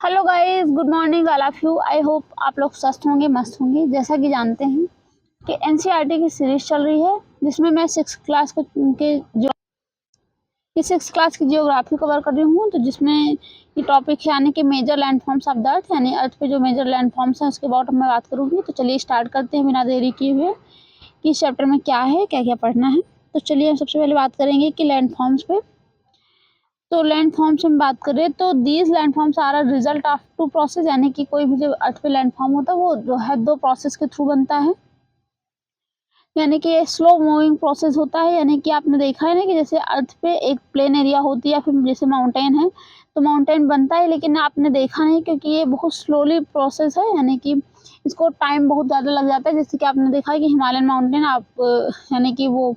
Hello guys, good morning all of you. I hope आप लोग स्वस्थ होंगे, मस्त होंगे। जैसा कि जानते हैं कि एनसीईआरटी की सीरीज चल रही है जिसमें मैं सिक्स क्लास की जियोग्राफी कवर कर रही हूँ। तो जिसमें ये टॉपिक है यानी कि major land forms of the earth, यानी अर्थ पे जो मेजर लैंड फॉर्म्स हैं उसके बारे में मैं बात करूँगी। तो चलिए स्टार्ट करते हैं बिना देरी किए हुए कि इस चैप्टर में क्या है, क्या क्या पढ़ना है। तो चलिए हम सबसे पहले बात करेंगे कि लैंड फॉर्म्स पे। तो लैंड फॉर्म्स में बात करें तो these land forms are a result of two process, यानी कि कोई भी जो अर्थ पे लैंड फॉर्म होता है वो जो है दो प्रोसेस के थ्रू बनता है। यानी कि स्लो मूविंग प्रोसेस होता है, यानी कि आपने देखा है ना कि जैसे अर्थ पे एक प्लेन एरिया होती है या फिर जैसे माउंटेन है तो माउंटेन बनता है, लेकिन आपने देखा नहीं क्योंकि ये बहुत स्लोली प्रोसेस है, यानी कि इसको टाइम बहुत ज़्यादा लग जाता है। जैसे कि आपने देखा है कि हिमालयन माउंटेन यानी कि वो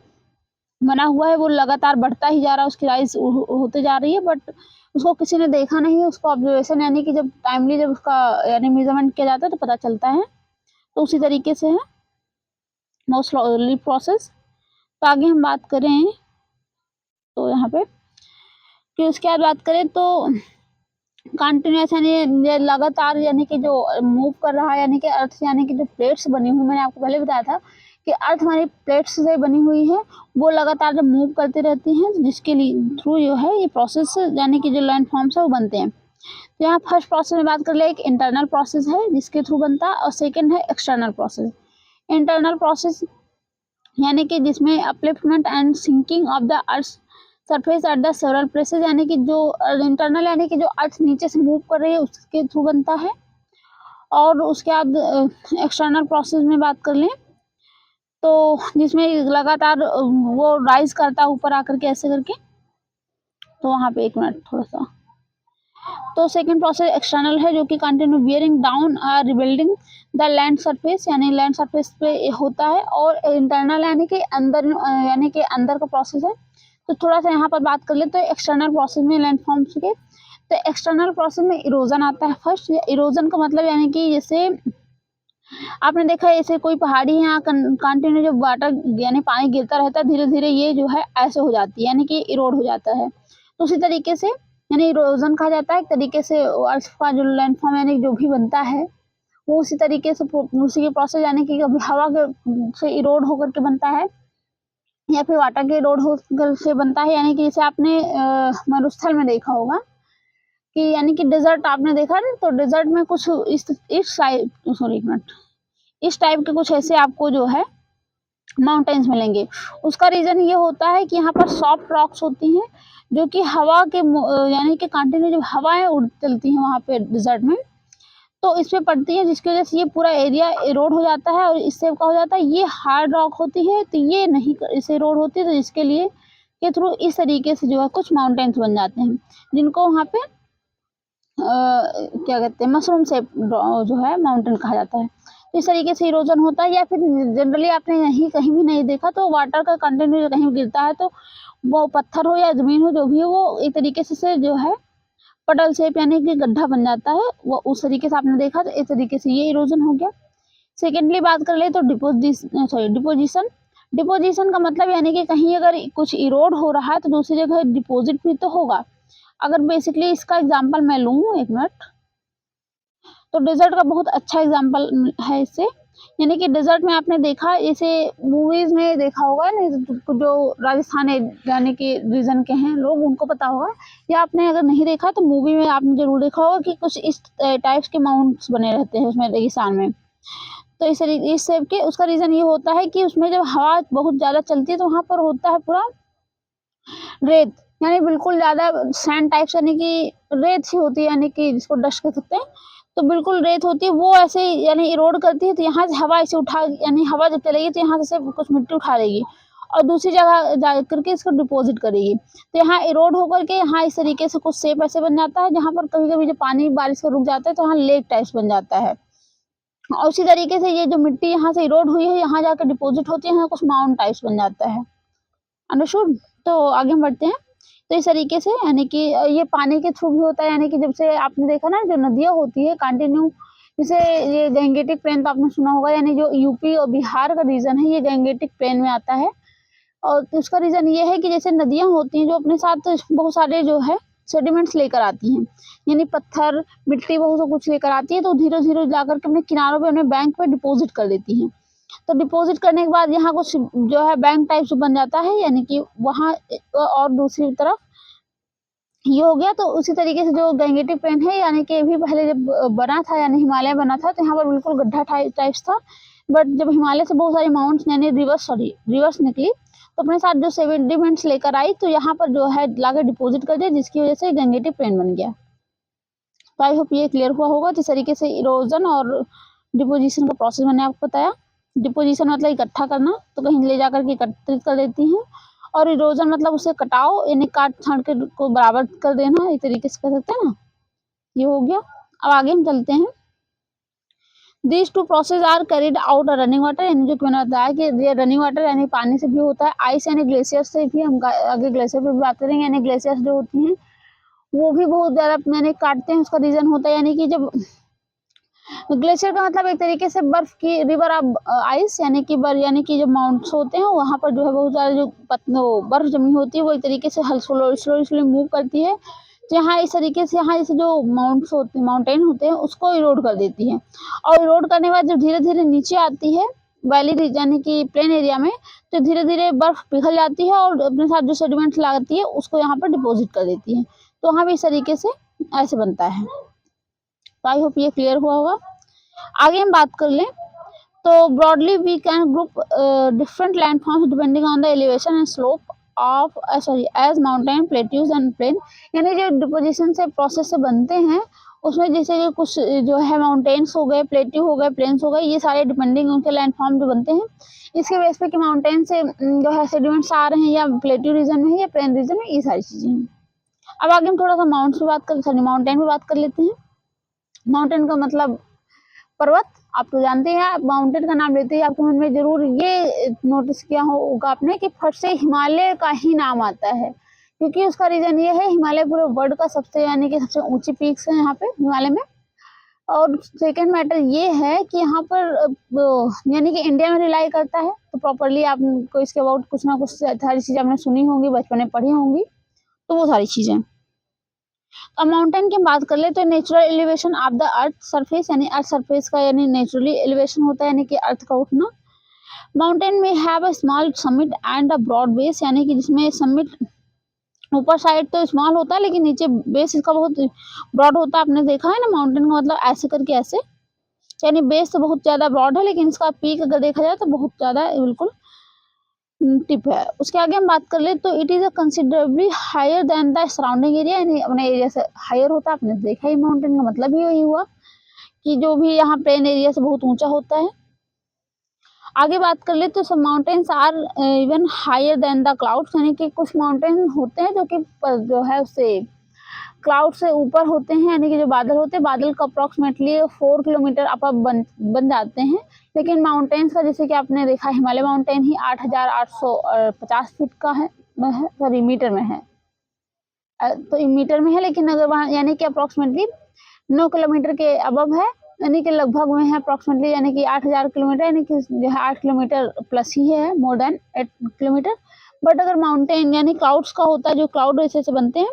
बना हुआ है, वो लगातार बढ़ता ही जा रहा है, उसकी राइज होते जा रही है, बट उसको किसी ने देखा नहीं, उसको ऑब्जर्वेशन यानी कि जब टाइमली जब उसका यानी मेजरमेंट किया जाता है तो पता चलता है। तो उसी तरीके से है मोस्ट स्लोली प्रोसेस। तो आगे हम बात करें तो यहाँ पे कि उसके बाद बात करें तो कंटिन्यूस यानी ये लगातार यानी कि जो मूव कर रहा है, यानी कि अर्थ यानी कि जो प्लेट्स बनी हुई, मैंने आपको पहले बताया था कि अर्थ हमारी प्लेट्स से बनी हुई है, वो लगातार जब मूव करती रहती हैं जिसके लिए थ्रू जो है ये प्रोसेस यानी कि जो लैंड फॉर्म्स है वो बनते हैं। तो यहाँ फर्स्ट प्रोसेस में बात कर ले, एक इंटरनल प्रोसेस है जिसके थ्रू बनता है, और सेकेंड है एक्सटर्नल प्रोसेस। इंटरनल प्रोसेस यानी कि जिसमें upliftment and sinking of the earth surface at the several places, यानी कि जो इंटरनल यानी कि जो अर्थ नीचे से मूव कर रही है उसके थ्रू बनता है। और उसके बाद एक्सटर्नल प्रोसेस में बात कर लें तो जिसमें लगातार वो राइज करता है ऊपर आकर के ऐसे करके। तो वहाँ पे एक मिनट थोड़ा सा, तो सेकंड प्रोसेस एक्सटर्नल है जो कि continue bearing down rebuilding the land surface, यानी लैंड सरफेस पे होता है। और इंटरनल यानी कि अंदर यानी कि अंदर का प्रोसेस है। तो थोड़ा सा यहाँ पर बात कर ले तो एक्सटर्नल प्रोसेस में लैंड फॉर्म्स के, तो एक्सटर्नल प्रोसेस में इरोजन आता है फर्स्ट। इरोजन का मतलब यानी कि जैसे आपने देखा है ऐसे कोई पहाड़ी है, यहाँ कंटिन्यू जो वाटर यानी पानी गिरता रहता है, धीरे धीरे ये जो है ऐसे हो जाती है, यानी कि इरोड हो जाता है। तो उसी तरीके से यानी इरोजन कहा जाता है एक तरीके से अर्थ का जो लैंडफॉर्म यानी जो भी बनता है वो उसी तरीके से उसी के प्रोसेस यानी कि कभी हवा के से इरोड होकर के बनता है या फिर वाटर के इरोड होकर से बनता है। यानी कि जैसे आपने मरुस्थल में देखा होगा कि यानी कि डेजर्ट आपने देखा ना, तो डेजर्ट में कुछ इस टाइप सॉरी एक मिनट इस टाइप के कुछ ऐसे आपको जो है माउंटेन्स मिलेंगे। उसका रीज़न ये होता है कि यहाँ पर सॉफ्ट रॉक्स होती हैं जो कि हवा के यानी कि कंटिन्यू जब हवाएं उड़ चलती हैं वहाँ पे डिजर्ट में तो इस पे पड़ती है, जिसकी वजह से ये पूरा एरिया इरोड हो जाता है और इससे क्या हो जाता है, ये हार्ड रॉक होती है तो ये नहीं इसे इरोड होती है, तो इसके लिए के थ्रू इस तरीके से जो है कुछ माउंटेन्स बन जाते हैं जिनको वहाँ पे क्या कहते हैं मशरूम शेप जो है माउंटेन कहा जाता है। तो इस तरीके से इरोजन होता है। या फिर जनरली आपने यहीं कहीं भी नहीं देखा तो वाटर का कंटेंट कहीं गिरता है तो वो पत्थर हो या ज़मीन हो जो भी हो वो एक तरीके से जो है पटल शेप यानी कि गड्ढा बन जाता है, वो उस तरीके से आपने देखा। तो इस तरीके से ये इरोजन हो गया। सेकेंडली बात कर ले तो डिपोजिशन। डिपोजिशन का मतलब यानी कि कहीं अगर कुछ इरोड हो रहा है तो दूसरी जगह डिपॉजिट भी तो होगा। अगर बेसिकली इसका एग्जांपल मैं लूँ एक मिनट, तो डेजर्ट का बहुत अच्छा एग्जांपल है इससे। यानी कि डेजर्ट में आपने देखा जैसे मूवीज में देखा होगा ना, जो राजस्थान यानी कि रीजन के हैं लोग उनको पता होगा, या आपने अगर नहीं देखा तो मूवी में आपने जरूर देखा होगा कि कुछ इस टाइप्स के माउंट्स बने रहते हैं उसमें रेगिस्तान में। तो इस शेप के उसका रीज़न ये होता है कि उसमें जब हवा बहुत ज़्यादा चलती है तो वहाँ पर होता है पूरा रेत, यानी बिल्कुल ज़्यादा सैंड टाइप्स यानी कि रेत ही होती है, यानी कि जिसको डस्ट कह सकते हैं। तो बिल्कुल रेत होती है वो ऐसे यानी इरोड करती है, तो यहाँ से हवा ऐसे उठा यानी हवा जब चलेगी तो यहाँ से कुछ मिट्टी उठा लेगी और दूसरी जगह जा करके इसको डिपॉजिट करेगी। तो यहाँ इरोड होकर के यहाँ इस तरीके से कुछ शेप ऐसे बन जाता है जहाँ पर कभी-कभी जब पानी बारिश का रुक जाता है तो यहाँ लेक टाइप्स बन जाता है। और उसी तरीके से ये जो मिट्टी यहाँ से इरोड हुई है यहाँ जाकर डिपॉजिट होती है, यहाँ कुछ माउंट टाइप्स बन जाता है। अंडरस्टूड? तो आगे हम बढ़ते हैं। तो इस तरीके से यानी कि ये पानी के थ्रू भी होता है, यानी कि जब से आपने देखा ना जो नदियाँ होती है कंटिन्यू, जैसे ये गैंगेटिक प्लेन तो आपने सुना होगा, यानी जो यूपी और बिहार का रीजन है ये गैंगेटिक प्लेन में आता है। और उसका रीज़न ये है कि जैसे नदियाँ होती हैं जो अपने साथ बहुत सारे जो है सेडिमेंट्स लेकर आती हैं, यानी पत्थर, मिट्टी बहुत सा कुछ लेकर आती है, तो धीरे धीरे जाकर के अपने किनारों पे, अपने बैंक पे डिपॉजिट कर देती हैं। तो डिपॉजिट करने के बाद यहाँ कुछ जो है बैंक टाइप से बन जाता है, यानी कि वहाँ और दूसरी तरफ ये हो गया। तो उसी तरीके से जो गंगेटिक प्लेन है, यानी कि भी पहले जब बना था, यानी हिमालय बना था, तो यहाँ पर बिल्कुल गड्ढा टाइप्स था, बट जब हिमालय से बहुत सारी माउंट्स यानी रिवर्स निकली, तो अपने साथ जो सेडिमेंट्स लेकर आई, तो यहाँ पर जो है लाकर डिपॉजिट कर दिया, जिसकी वजह से गंगेटिक प्लेन बन गया। तो आई होप ये क्लियर हुआ होगा। जिस तरीके से इरोजन और डिपोजिशन का प्रोसेस मैंने आपको बताया। डिपोजिशन मतलब इकट्ठा करना, तो कहीं ले जाकर के एकत्रित कर देती हैं, और इरोजन मतलब उसे कटाओ, यानी काट छाट के को बराबर कर देना, इस तरीके से कर सकते हैं ना। ये हो गया। अब आगे हम चलते हैं। These two process are carried out running water, यानी जो मैंने बताया कि ये रनिंग वाटर यानी पानी से भी होता है, आइस यानी ग्लेशियर से भी, हम आगे ग्लेशियर पर भी बात करेंगे। यानी ग्लेशियर जो होती हैं वो भी बहुत ज़्यादा मैंने काटते हैं, उसका रीज़न होता है, यानी कि जब ग्लेशियर का मतलब एक तरीके से बर्फ की रिवर ऑफ आइस, यानी कि यानी कि जो माउंट्स होते हैं वहाँ पर जो है बहुत ज़्यादा जो बर्फ जमी होती है, वो एक तरीके से स्लोली मूव करती है। तो यहाँ इस तरीके से यहाँ इस जो माउंटेन होते हैं उसको इरोड कर देती है, और इरोड करने के बाद जब धीरे धीरे नीचे आती है वैली यानी कि प्लेन एरिया में, तो धीरे धीरे बर्फ पिघल जाती है और अपने साथ जो सेडिमेंट्स लाती है उसको यहाँ पर डिपॉजिट कर देती है। तो वहाँ भी इस तरीके से ऐसे बनता है। तो आई होप ये क्लियर हुआ होगा। आगे हम बात कर लें तो broadly we can group different landforms depending on the elevation and slope of as mountain, plateaus and plain, यानी जो डिपोजिशन से प्रोसेस से बनते हैं उसमें जैसे कि कुछ जो है माउंटेन्स हो गए, प्लेट्यू हो गए, प्लेन्स हो गए, ये सारे डिपेंडिंग उनके लैंडफॉर्म जो बनते हैं इसके बेस पे कि माउंटेन से जो है सेडिमेंट्स आ रहे हैं या प्लेट्यू रीजन में है या प्लेन रीजन में, ये सारी चीज़ें हैं। अब आगे हम थोड़ा सा माउंटेन पे बात कर लेते हैं। माउंटेन का मतलब पर्वत, आप तो जानते हैं। आप माउंटेन का नाम लेते ही आपके मन में जरूर ये नोटिस किया होगा आपने कि फट से हिमालय का ही नाम आता है, क्योंकि उसका रीजन ये है हिमालय पूरे वर्ल्ड का सबसे यानी कि सबसे ऊंची पीक्स है यहाँ पे हिमालय में। और सेकंड मैटर ये है कि यहाँ पर यानी कि इंडिया में रिलाई करता है, तो प्रॉपरली आपको इसके अबाउट कुछ ना कुछ सारी चीज़ें आपने सुनी होंगी, बचपन में पढ़ी होंगी, तो वो सारी चीज़ें। अब माउंटेन की बात कर ले तो natural elevation of the earth surface, यानी अर्थ सरफेस का यानी नेचुरली एलिवेशन होता है, यानी कि अर्थ का उठना। माउंटेन में have a small summit and a broad base, यानी कि जिसमें समिट ऊपर साइड तो स्मॉल होता है लेकिन नीचे बेस इसका बहुत ब्रॉड होता है। आपने देखा है ना माउंटेन का मतलब ऐसे करके ऐसे, यानी बेस तो बहुत ज़्यादा ब्रॉड है लेकिन इसका पीक अगर देखा जाए तो बहुत ज़्यादा बिल्कुल टिप है। उसके आगे हम बात कर ले तो it is a considerably higher than the surrounding area, यानी अपने एरिया से हायर होता है। आपने देखा ही माउंटेन का मतलब ही वही हुआ कि जो भी यहाँ प्लेन एरिया से बहुत ऊंचा होता है। आगे बात कर ले तो सब mountains are even higher than the clouds, यानी कि कुछ माउंटेन होते हैं जो कि जो है उससे क्लाउड से ऊपर होते हैं, यानी कि जो बादल होते हैं बादल का अप्रॉक्सीमेटली 4 किलोमीटर अप बन जाते हैं। लेकिन माउंटेन्स का जैसे कि आपने देखा हिमालय माउंटेन ही 8,850 फीट का है, सॉरी मीटर में है, तो मीटर में है, लेकिन अगर वहाँ यानी कि अप्रॉक्सीमेटली 9 किलोमीटर के अबव है, यानी कि लगभग में है अप्रॉक्सीमेटली, यानी कि 8,000 किलोमीटर, यानी कि जो है 8 किलोमीटर प्लस ही है, मोर देन 8 किलोमीटर। बट अगर माउंटेन यानी क्लाउड्स का होता है, जो क्लाउड ऐसे से बनते हैं,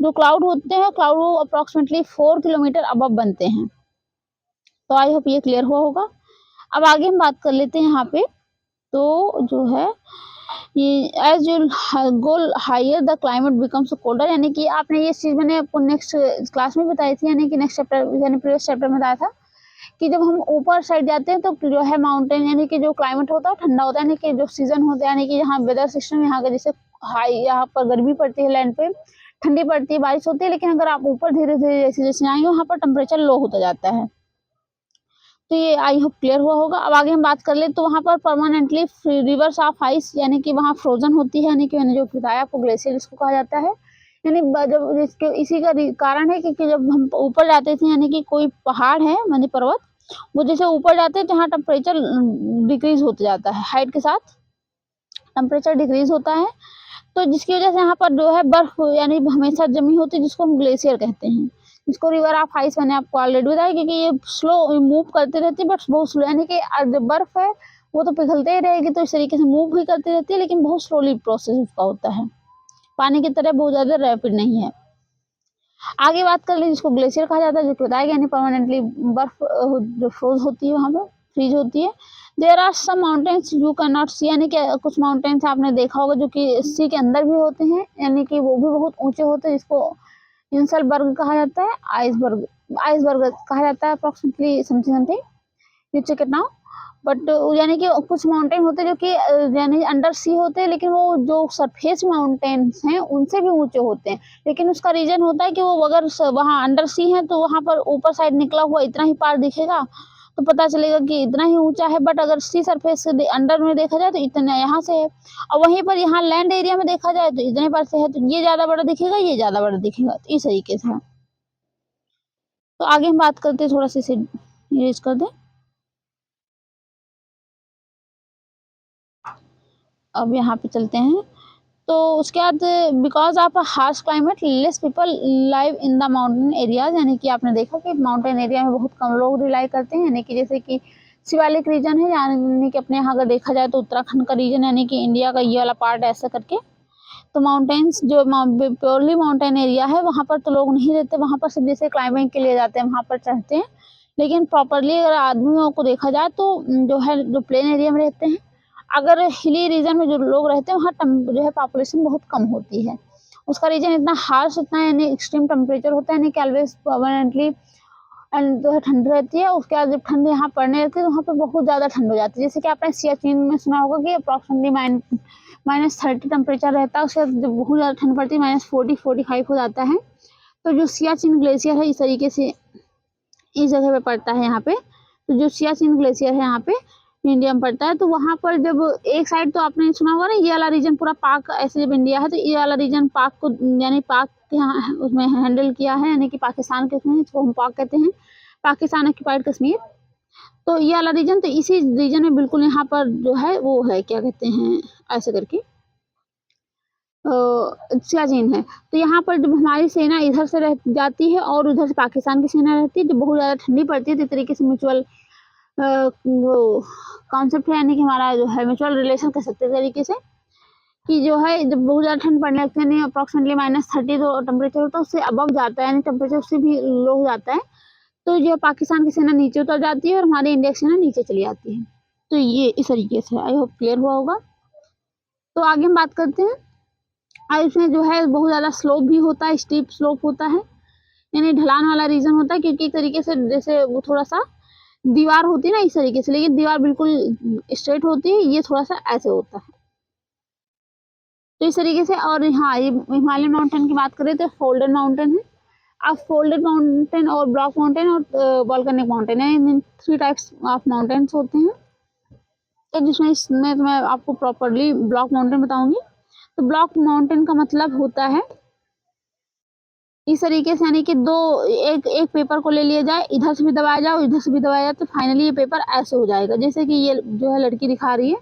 जो क्लाउड होते हैं क्लाउड वो अप्रॉक्सीमेटली 4 किलोमीटर अबव बनते हैं। तो आई होप ये क्लियर हुआ होगा। अब आगे हम बात कर लेते हैं यहाँ पे, तो जो है ये as you go higher the climate becomes colder, यानी कि आपने ये चीज़ मैंने आपको नेक्स्ट क्लास में बताई थी, यानी कि नेक्स्ट चैप्टर यानी प्रीवियस चैप्टर में बताया था कि जब हम ऊपर साइड जाते हैं तो जो है माउंटेन यानी कि जो क्लाइमेट होता है वो ठंडा होता है, यानी कि जो सीजन होता है, यानी कि यहाँ वेदर सिस्टम यहाँ का जैसे हाई, यहाँ पर गर्मी पड़ती है लैंड पे, ठंडी पड़ती है, बारिश होती है, लेकिन अगर आप ऊपर धीरे धीरे जैसे जैसे आएंगे वहाँ पर टेम्परेचर लो होता जाता है। तो ये आई होप क्लियर हुआ होगा। अब आगे हम बात कर ले तो वहाँ पर परमानेंटली रिवर्स ऑफ आइस, यानी कि वहाँ फ्रोजन होती है, यानी कि मैंने जो बताया आपको ग्लेशियर इसको कहा जाता है। यानी जब इसके इसी का कारण है क्योंकि जब हम ऊपर जाते थे, यानी कि कोई पहाड़ है यानी पर्वत, वो जैसे ऊपर जाते हैं तो यहाँ टेम्परेचर डिक्रीज होते जाता है, हाइट के साथ टेम्परेचर डिक्रीज होता है, तो जिसकी वजह से यहाँ पर जो है बर्फ यानी हमेशा जमी होती है, जिसको हम ग्लेशियर कहते हैं। इसको रिवर ऑफ आइस मैंने आपको ऑलरेडी बताया, क्योंकि ये स्लो मूव करती रहती है, बट बहुत स्लो, यानी कि जो बर्फ है वो तो पिघलते ही रहेगी, तो इस तरीके से मूव भी करती रहती है, लेकिन बहुत स्लोली प्रोसेस उसका होता है, पानी की तरह बहुत ज़्यादा रैपिड नहीं है। आगे बात कर लें जिसको ग्लेशियर कहा जाता है, जो कि बताया गया, यानी परमानेंटली बर्फ जो फ्रोज होती है वहाँ पे, फ्रीज होती है। There are some mountains you can not see, यानी कि कुछ माउंटेन्स आपने देखा होगा जो कि सी के अंदर भी होते हैं, यानी कि वो भी बहुत ऊंचे होते हैं, जिसको इंसलबर्ग कहा जाता है, आइसबर्ग कहा जाता है, approximately something something, you check it now. But यानी कि कुछ माउंटेन होते हैं जो कि यानी अंडर सी होते हैं, लेकिन वो जो सरफेस माउंटेन्स हैं उनसे भी ऊंचे होते हैं, लेकिन उसका रीजन होता है कि वो अगर वहाँ अंडर सी है तो वहाँ पर ऊपर साइड निकला हुआ इतना ही पार दिखेगा, तो पता चलेगा कि इतना ही ऊंचा है। बट अगर सी सरफेस से अंडर में देखा जाए तो इतना यहाँ से है, और वहीं पर यहाँ लैंड एरिया में देखा जाए तो इतने पर से है, तो ये ज़्यादा बड़ा दिखेगा, ये ज़्यादा बड़ा दिखेगा, तो इस तरीके से है। तो आगे हम बात करते हैं, थोड़ा सा इसे इरेज कर दें। अब यहाँ पे चलते हैं, तो उसके बाद because of a harsh climate less people live in the mountain areas, यानी कि आपने देखा कि माउंटेन एरिया में बहुत कम लोग रिलाई करते हैं, यानी कि जैसे कि शिवालिक रीजन है, यानी कि अपने यहाँ अगर देखा जाए तो उत्तराखंड का रीजन, यानी कि इंडिया का ये वाला पार्ट ऐसा करके, तो माउंटेन्स जो प्योरली माउंटेन एरिया है वहाँ पर तो लोग नहीं रहते, वहाँ पर सिर्फ जैसे क्लाइंबिंग के लिए जाते हैं वहाँ पर चढ़ते हैं, लेकिन प्रॉपरली अगर आदमियों को देखा जाए तो जो है जो प्लेन एरिया में रहते हैं। अगर हिली रीजन में जो लोग रहते हैं वहाँ जो है पॉपुलेशन बहुत कम होती है, उसका रीजन इतना हार्श, इतना यानी एक्सट्रीम टेम्परेचर होता है, यानी कि ऑलवेज परमानेंटली एंड जो है ठंड रहती है। उसके बाद जब ठंड यहाँ पड़ने लगती है तो वहाँ पे बहुत ज़्यादा ठंड हो जाती है, जैसे कि आपने सियाचिन में सुना होगा कि अप्रॉक्सीमेटली -30 टेम्परेचर रहता है, उसके बाद जब बहुत ज़्यादा ठंड पड़ती है -40-45 हो जाता है। तो जो सियाचिन ग्लेशियर है इस तरीके से इस जगह पे पड़ता है यहाँ पे, तो जो सियाचिन ग्लेशियर है यहाँ पे इंडिया में पड़ता है, तो वहाँ पर जब एक साइड तो आपने सुना होगा ना, ये वाला रीजन पूरा पाक, ऐसे जब इंडिया है तो ये वाला रीजन पाक को यानी पाक के यहाँ उसमें हैंडल किया है, यानी कि पाकिस्तान के उसमें, इसको हम पाक कहते हैं, पाकिस्तान ऑक्यूपाइड कश्मीर। तो ये वाला रीजन, तो इसी रीजन में बिल्कुल यहाँ पर जो है वो है, क्या कहते हैं, ऐसे करके सियाचिन है। तो यहाँ पर जब हमारी सेना इधर से रह जाती है और उधर से पाकिस्तान की सेना रहती है, जब बहुत ज़्यादा ठंडी पड़ती है तो इस तरीके से म्यूचुअल वो कॉन्सेप्ट है, यानी कि हमारा जो है म्यूचुअल रिलेशन कह सकते हैं तरीके से, कि जो है जब बहुत ज़्यादा ठंड पड़ने लगती है, यानी अप्रॉक्सीमेटली -30 जो टेम्परेचर होता है उससे अबव जाता है, यानी टेम्परेचर उससे भी लो हो जाता है, तो जो पाकिस्तान की सेना नीचे उतर जाती है और हमारी इंडिया की सेना नीचे चली जाती है। तो ये इस तरीके से, आई होप क्लियर हुआ होगा। तो आगे हम बात करते हैं, और इसमें जो है बहुत ज़्यादा स्लोप भी होता है, स्टीप स्लोप होता है, यानी ढलान वाला रीजन होता है, क्योंकि एक तरीके से जैसे वो थोड़ा सा दीवार होती है ना इस तरीके से, लेकिन दीवार बिल्कुल स्ट्रेट होती है, ये थोड़ा सा ऐसे होता है, तो इस तरीके से। और हाँ, ये हिमालयन माउंटेन की बात करें तो फोल्डेड माउंटेन है। अब फोल्डेड माउंटेन और ब्लॉक माउंटेन और वॉल्केनिक माउंटेन है, इन 3 टाइप्स ऑफ माउंटेन्स होते हैं। तो जिसमें इसमें मैं आपको प्रॉपरली ब्लॉक माउंटेन बताऊंगी। तो ब्लॉक माउंटेन का मतलब होता है इस तरीके से, यानी कि एक पेपर को ले लिया जाए, इधर से भी दबाया जाए, इधर से भी दबाया जाए, तो फाइनली ये पेपर ऐसे हो जाएगा, जैसे कि ये जो है लड़की दिखा रही है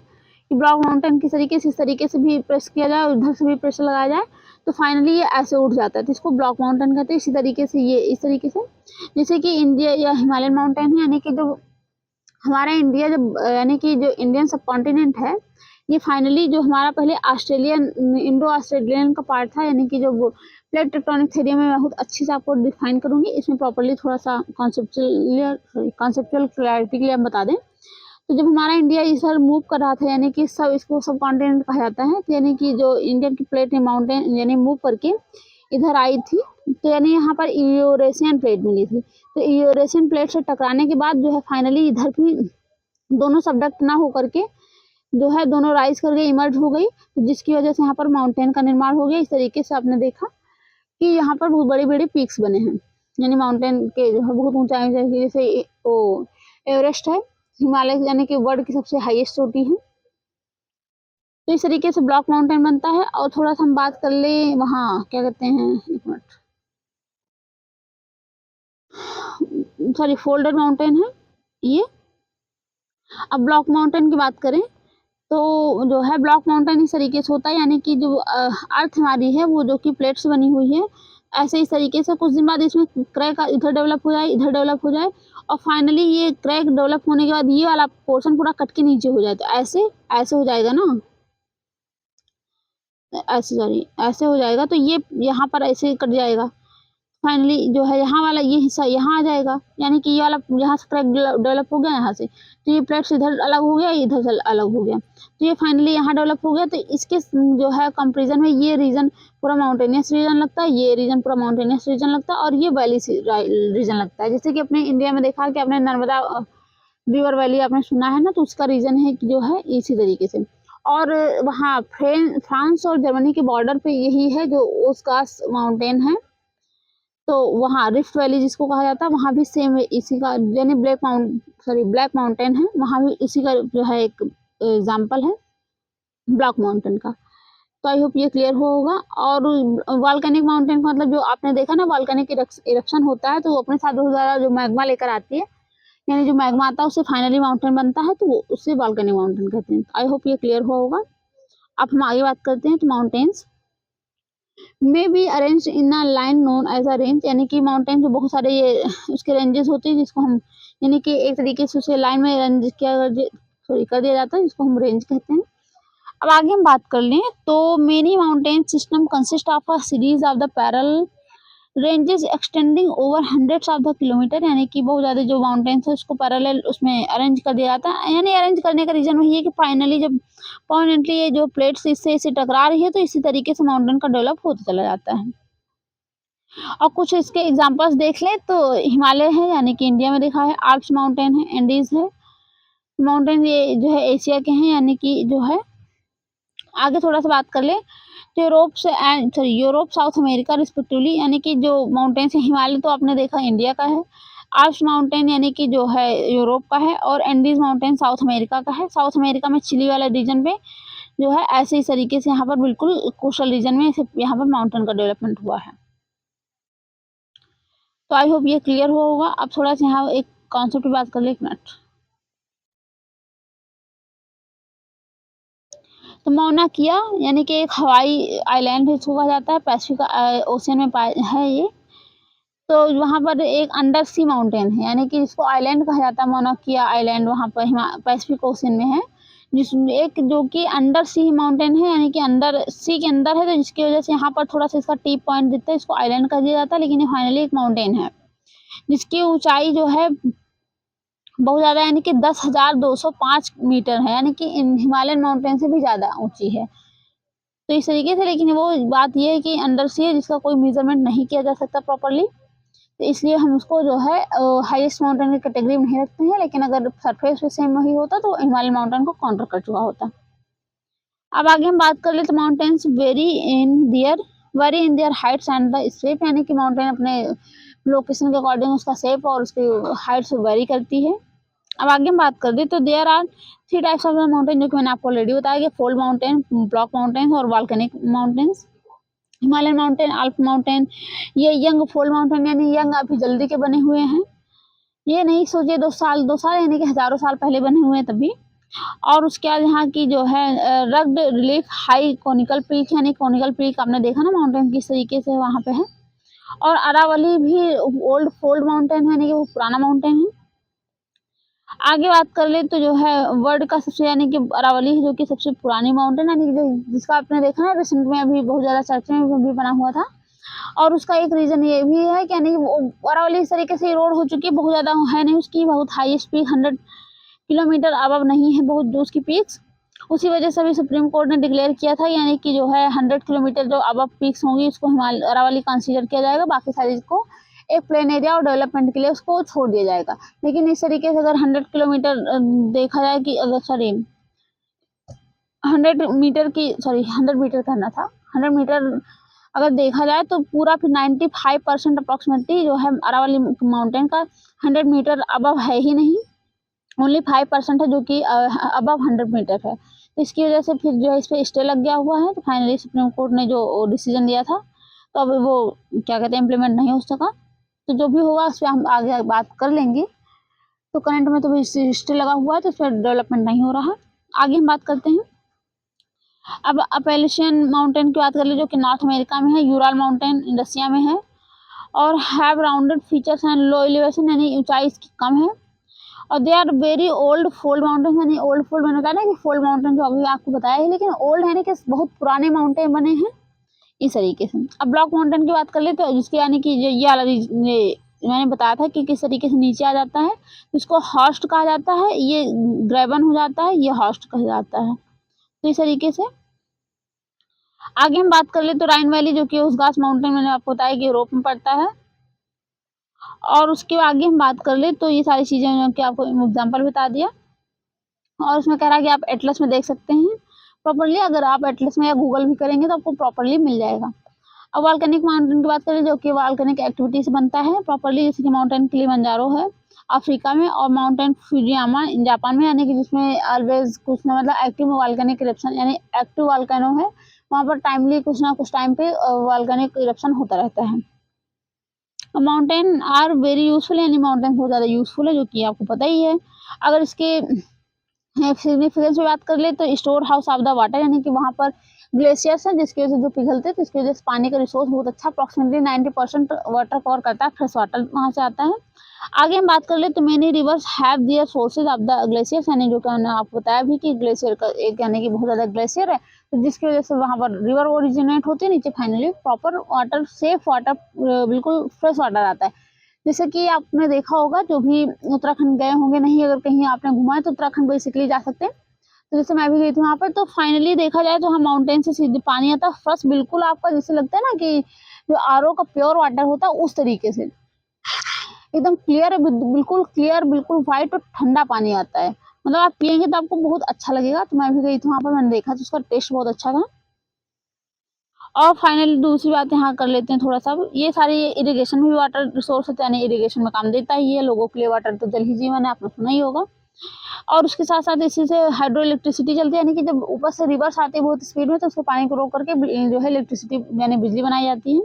कि ब्लॉक माउंटेन किस तरीके से, इस तरीके से भी प्रेस किया जाए और इधर से भी प्रेशर लगाया जाए, तो फाइनली ये ऐसे उठ जाता है, तो इसको ब्लॉक माउंटेन कहते हैं। इसी तरीके से ये इस तरीके से, जैसे कि इंडिया या हिमालयन माउंटेन है, यानी कि जो हमारा इंडिया जब यानी कि जो इंडियन सब कॉन्टिनेंट है, ये फाइनली जो हमारा पहले ऑस्ट्रेलियन इंडो ऑस्ट्रेलियन का पार्ट था, यानी कि जो वो प्लेट टेक्टोनिक थ्योरी में मैं बहुत अच्छे से आपको डिफाइन करूंगी, इसमें प्रॉपर्ली थोड़ा सा कॉन्सेप्चुअल क्लैरिटी के लिए हम बता दें। तो जब हमारा इंडिया इधर मूव कर रहा था, यानी कि सब इसको सब कॉन्टिनेंट कहा जाता है, तो यानी कि जो इंडियन की प्लेट माउंटेन यानी मूव करके इधर आई थी, तो यानी यहाँ पर यूरेशियन प्लेट मिली थी, तो यूरेशियन प्लेट से टकराने के बाद जो है फाइनली इधर भी दोनों सबडक्ट ना हो करके जो है दोनों राइज करके इमर्ज हो गई, तो जिसकी वजह से यहाँ पर माउंटेन का निर्माण हो गया। इस तरीके से आपने देखा कि यहाँ पर बहुत बड़ी बड़ी पीक्स बने हैं, यानी माउंटेन के जो है बहुत ऊंचाई, जैसे वो एवरेस्ट है, हिमालय यानी कि वर्ल्ड की सबसे हाईएस्ट चोटी है। तो इस तरीके से ब्लॉक माउंटेन बनता है। और थोड़ा सा हम बात कर ले वहाँ क्या कहते हैं, एक मिनट, सॉरी, फोल्डेड माउंटेन है ये। अब ब्लॉक माउंटेन की बात करें तो जो है ब्लॉक माउंटेन इस तरीके से होता है, यानी कि जो अर्थ हमारी है वो जो कि प्लेट से बनी हुई है, ऐसे इस तरीके से कुछ दिन बाद इसमें क्रैक इधर डेवलप हो जाए, इधर डेवलप हो जाए, और फाइनली ये क्रैक डेवलप होने के बाद ये वाला पोर्शन पूरा कट के नीचे हो जाए, तो ऐसे ऐसे हो जाएगा ना, ऐसे सॉरी ऐसे हो जाएगा, तो ये यहाँ पर ऐसे कट जाएगा, फाइनली जो है यहाँ वाला ये हिस्सा यहाँ आ जाएगा, यानी कि ये वाला यहाँ से क्रैक डेवलप हो गया यहाँ से, तो ये प्लेट्स इधर अलग हो गया, इधर से अलग हो गया, तो ये फाइनली यहाँ डेवलप हो गया। तो इसके जो है कंपेरिजन में ये रीजन पूरा माउंटेनियस रीजन लगता है, ये रीजन पूरा माउंटेनियस रीजन लगता है, और ये वैली रीजन लगता है। जैसे कि अपने इंडिया में देखा कि अपने नर्मदा रिवर वैली आपने सुना है ना, तो उसका रीजन है कि जो है इसी तरीके से। और वहाँ फ्रांस और जर्मनी के बॉर्डर पे यही है जो ओस्कास माउंटेन है, तो वहाँ रिफ्ट वैली जिसको कहा जाता है, वहाँ भी सेम इसी का, यानी ब्लैक माउंटेन है, वहाँ भी इसी का जो है एक एग्जाम्पल है ब्लैक माउंटेन का। तो आई होप ये क्लियर होगा। और वॉल्केनिक माउंटेन का मतलब जो आपने देखा ना, वॉल्केनिक इरप्शन होता है तो वो अपने साथ बहुत ज़्यादा जो मैग्मा लेकर आती है, यानी जो मैग्मा आता है उससे फाइनली माउंटेन बनता है, तो वो उससे वॉल्केनिक माउंटेन कहते हैं। आई होप ये क्लियर होगा। अब हम आगे बात करते हैं। तो माउंटेन्स में be arrange in a line known as a range, यानी कि माउंटेन जो बहुत सारे ये उसके रेंजेस होते हैं, जिसको हम यानी कि एक तरीके से उसे लाइन में अरेंज कर दिया जाता है, जिसको हम रेंज कहते हैं। अब आगे हम बात कर लें तो many mountain system consist of a series of the parallel ranges extending over hundreds of the kilometer, यानी कि बहुत ज़्यादा जो माउंटेन्स है उसको पैरेलल उसमें अरेंज कर दिया जाता है। यानी अरेंज करने का रीज़न वही है कि फाइनली जब परमानेंटली ये जो प्लेट्स इससे इसे टकरा रही है, तो इसी तरीके से माउंटेन का डेवलप होता चला जाता है। और कुछ इसके एग्जांपल्स देख लें तो हिमालय है, यानी कि इंडिया में देखा है, आल्प्स माउंटेन है, एंडीज है माउंटेन, ये जो है एशिया के हैं, यानी कि जो है आगे थोड़ा सा बात कर ले तो यूरोप साउथ अमेरिका रिस्पेक्टिवली, यानी कि जो माउंटेन्स है, हिमालय तो आपने देखा इंडिया का है, आल्प्स माउंटेन यानी कि जो है यूरोप का है, और एंडीज माउंटेन साउथ अमेरिका का है। साउथ अमेरिका में चिली वाला रीजन पे जो है ऐसे ही तरीके से यहाँ पर बिल्कुल कोस्टल रीजन में यहाँ पर माउंटेन का डेवलपमेंट हुआ है। तो आई होप ये क्लियर होगा। अब थोड़ा सा यहाँ एक कॉन्सेप्ट की बात कर ले, एक मिनट। तो मौना किया यानी कि एक हवाई आइलैंड है, इसको कहा जाता है, पैसिफिक ओशियन में है ये। तो वहाँ पर एक अंडर सी माउंटेन है, यानी कि इसको आइलैंड कहा जाता है, मौना किया आइलैंड वहाँ पर पैसिफिक ओशियन में है, जिसमें एक जो कि अंडर सी माउंटेन है, यानी कि अंदर सी के अंदर है, तो जिसकी वजह से यहाँ पर थोड़ा सा इसका टीप पॉइंट दिखता है, इसको आइलैंड कह दिया जाता है, लेकिन ये फाइनली एक माउंटेन है जिसकी ऊंचाई जो है बहुत ज़्यादा, यानी कि 10,205 मीटर है, यानी कि हिमालयन माउंटेन से भी ज़्यादा ऊंची है। तो इस तरीके से, लेकिन वो बात ये है कि अंडर सी है, जिसका कोई मेजरमेंट नहीं किया जा सकता प्रॉपर्ली, तो इसलिए हम उसको जो है हाईएस्ट माउंटेन की कैटेगरी में नहीं रखते हैं, लेकिन अगर सरफेस पे सेम वही होता तो हिमालयन माउंटेन को काउंटर कर चुका होता। अब आगे हम बात कर ले तो mountains very in their Heights and the shape, यानी कि माउंटेन अपने लोकेशन के अकॉर्डिंग उसका शेप और उसकी हाइट्स वेरी करती है। अब आगे हम बात कर दे तो there are 3 types of the mountain, जो कि मैंने आपको ऑलरेडी बताया कि फोल्ड माउंटेन, ब्लॉक माउंटेन और volcanic mountains. Himalayan mountain, alp mountain, ये यंग फोल्ड माउंटेन, यानी यंग अभी जल्दी के बने हुए हैं, ये नहीं सोचिए 2 साल यानी कि हजारों साल पहले बने हुए हैं तभी। और उसके बाद यहाँ की जो है rugged relief high conical peak, यानी कोनिकल पीक आपने देखा ना माउंटेन किस तरीके से वहाँ पे है। और अरावली भी ओल्ड फोल्ड माउंटेन है, यानी कि वो पुराना माउंटेन है। आगे बात कर ले तो जो है वर्ल्ड का सबसे, यानी कि अरावली है जो कि सबसे पुरानी माउंटेन, यानी कि जिसका आपने देखा ना रिसेंट में अभी बहुत ज़्यादा चर्चे में भी बना हुआ था। और उसका एक रीज़न ये भी है कि यानी वो अरावली इस तरीके से रोड हो चुकी है, बहुत ज़्यादा है नहीं उसकी, बहुत हाईएस्ट पीक 100 किलोमीटर अबव नहीं है बहुत जो उसकी पीक्स। उसी वजह से भी सुप्रीम कोर्ट ने डिक्लेयर किया था, यानी कि जो है 100 किलोमीटर जो अबव पीक्स होंगी उसको अरावली कंसीडर किया जाएगा, बाकी सारी को एक प्लेन एरिया और डेवलपमेंट के लिए उसको छोड़ दिया जाएगा। लेकिन इस तरीके से अगर 100 किलोमीटर देखा जाए कि अगर 100 मीटर करना था, 100 मीटर अगर देखा जाए तो पूरा फिर 95% अप्रॉक्सीमेटली जो है अरावली माउंटेन का 100 मीटर अबव है ही नहीं, ओनली 5% है जो कि अबव 100 मीटर है। तो इसकी वजह से फिर जो है इस पर स्टे लग गया हुआ है, तो फाइनली सुप्रीम कोर्ट ने जो डिसीजन दिया था तो अब वो क्या कहते हैं इम्प्लीमेंट नहीं हो सका। तो जो भी होगा उस पर हम आगे बात कर लेंगे। तो करंट में तो स्टे लगा हुआ है, तो इस पर डेवलपमेंट नहीं हो रहा है। आगे हम बात करते हैं। अब अपेलेशियन माउंटेन की बात कर ले जो कि नॉर्थ अमेरिका में है, यूराल माउंटेन रसिया में है, और have rounded features and low elevation, यानी ऊंचाई इसकी कम है। और they are very old fold mountain, यानी ओल्ड फोल्ड मैंने बताया ना कि फोल्ड माउंटेन जो अभी आपको बताया है, लेकिन ओल्ड है ना कि बहुत पुराने माउंटेन बने हैं, इस तरीके से। अब ब्लॉक माउंटेन की बात कर ले तो जिसके यानी कि ये वाला ये मैंने बताया था कि किस तरीके से नीचे आ जाता है, इसको हॉस्ट कहा जाता है, ये ग्रेवन हो जाता है, ये हॉस्ट कहा जाता है। तो इस तरीके से आगे हम बात कर ले तो राइन वैली जो कि उसगास माउंटेन मैंने आपको बताया कि यूरोप में पड़ता है। और उसके आगे हम बात कर ले तो ये सारी चीज़ें कि आपको एग्जाम्पल बता दिया। और उसमें कह रहा है कि आप एटलस में देख सकते हैं प्रॉपर्ली, अगर आप एटलस में या गूगल भी करेंगे तो आपको प्रॉपर्ली मिल जाएगा। अब वॉल्केनिक माउंटेन की बात करें जो कि वॉल्केनिक एक्टिविटी से बनता है प्रॉपर्ली, जैसे कि माउंटेन किलिमंजारो है अफ्रीका में, और माउंटेन फुजियामा जापान में, यानी कि जिसमें ऑलवेज कुछ ना मतलब एक्टिव वॉल्केनिक इरप्शन यानी एक्टिव वॉल्केनो है, वहाँ पर टाइमली कुछ ना कुछ टाइम पे वॉल्केनिक इरप्शन होता रहता है। माउंटेन आर वेरी यूजफुल, यानी माउंटेन बहुत ज़्यादा यूजफुल है जो कि आपको पता ही है। अगर इसके सिग्निफिकेंस में बात कर ले तो store house of the water, यानी कि वहाँ पर ग्लेशियर्स है जिसकी वजह से जो पिघलते हैं तो इसकी वजह से पानी का रिसोर्स बहुत अच्छा अप्रॉक्सीमेटली 90% वाटर कवर करता है, फ्रेश वाटर वहाँ से आता है। आगे हम बात कर ले तो many reverse have their sources of the glaciers, यानी जो कि मैंने आपको बताया भी कि ग्लेशियर का एक यानी कि बहुत ज़्यादा ग्लेशियर है तो जिसकी वजह से वहाँ पर रिवर ओरिजिनेट होती है, नीचे finally proper water safe water बिल्कुल फ्रेश वाटर आता है। जैसे कि आपने देखा होगा जो भी उत्तराखंड गए होंगे, नहीं अगर कहीं आपने घुमा है तो उत्तराखंड बेसिकली जा सकते हैं। तो जैसे मैं भी गई थी वहाँ पर, तो फाइनली देखा जाए तो हम माउंटेन से सीधे पानी आता है फ्रेश, बिल्कुल आपका जैसे लगता है ना कि जो आरओ का प्योर वाटर होता है उस तरीके से एकदम क्लियर, बिल्कुल क्लियर, बिल्कुल व्हाइट और ठंडा पानी आता है। मतलब आप पियेंगे तो आपको बहुत अच्छा लगेगा। तो मैं भी गई थी वहाँ पर, मैंने देखा तो उसका टेस्ट बहुत अच्छा था। और फाइनली दूसरी बात यहाँ कर लेते हैं थोड़ा सा, ये सारी इरिगेशन में भी वाटर रिसोर्स होता है, यानी इरिगेशन में काम देता ही है लोगों के लिए, वाटर तो जल ही जीवन है, आपने सुना ही होगा। और उसके साथ साथ इसी से हाइड्रो इलेक्ट्रिसिटी चलती है, यानी कि जब ऊपर से रिवर्स आती है बहुत स्पीड में तो उसको पानी को रोक करके जो है इलेक्ट्रिसिटी यानी बिजली बनाई जाती है।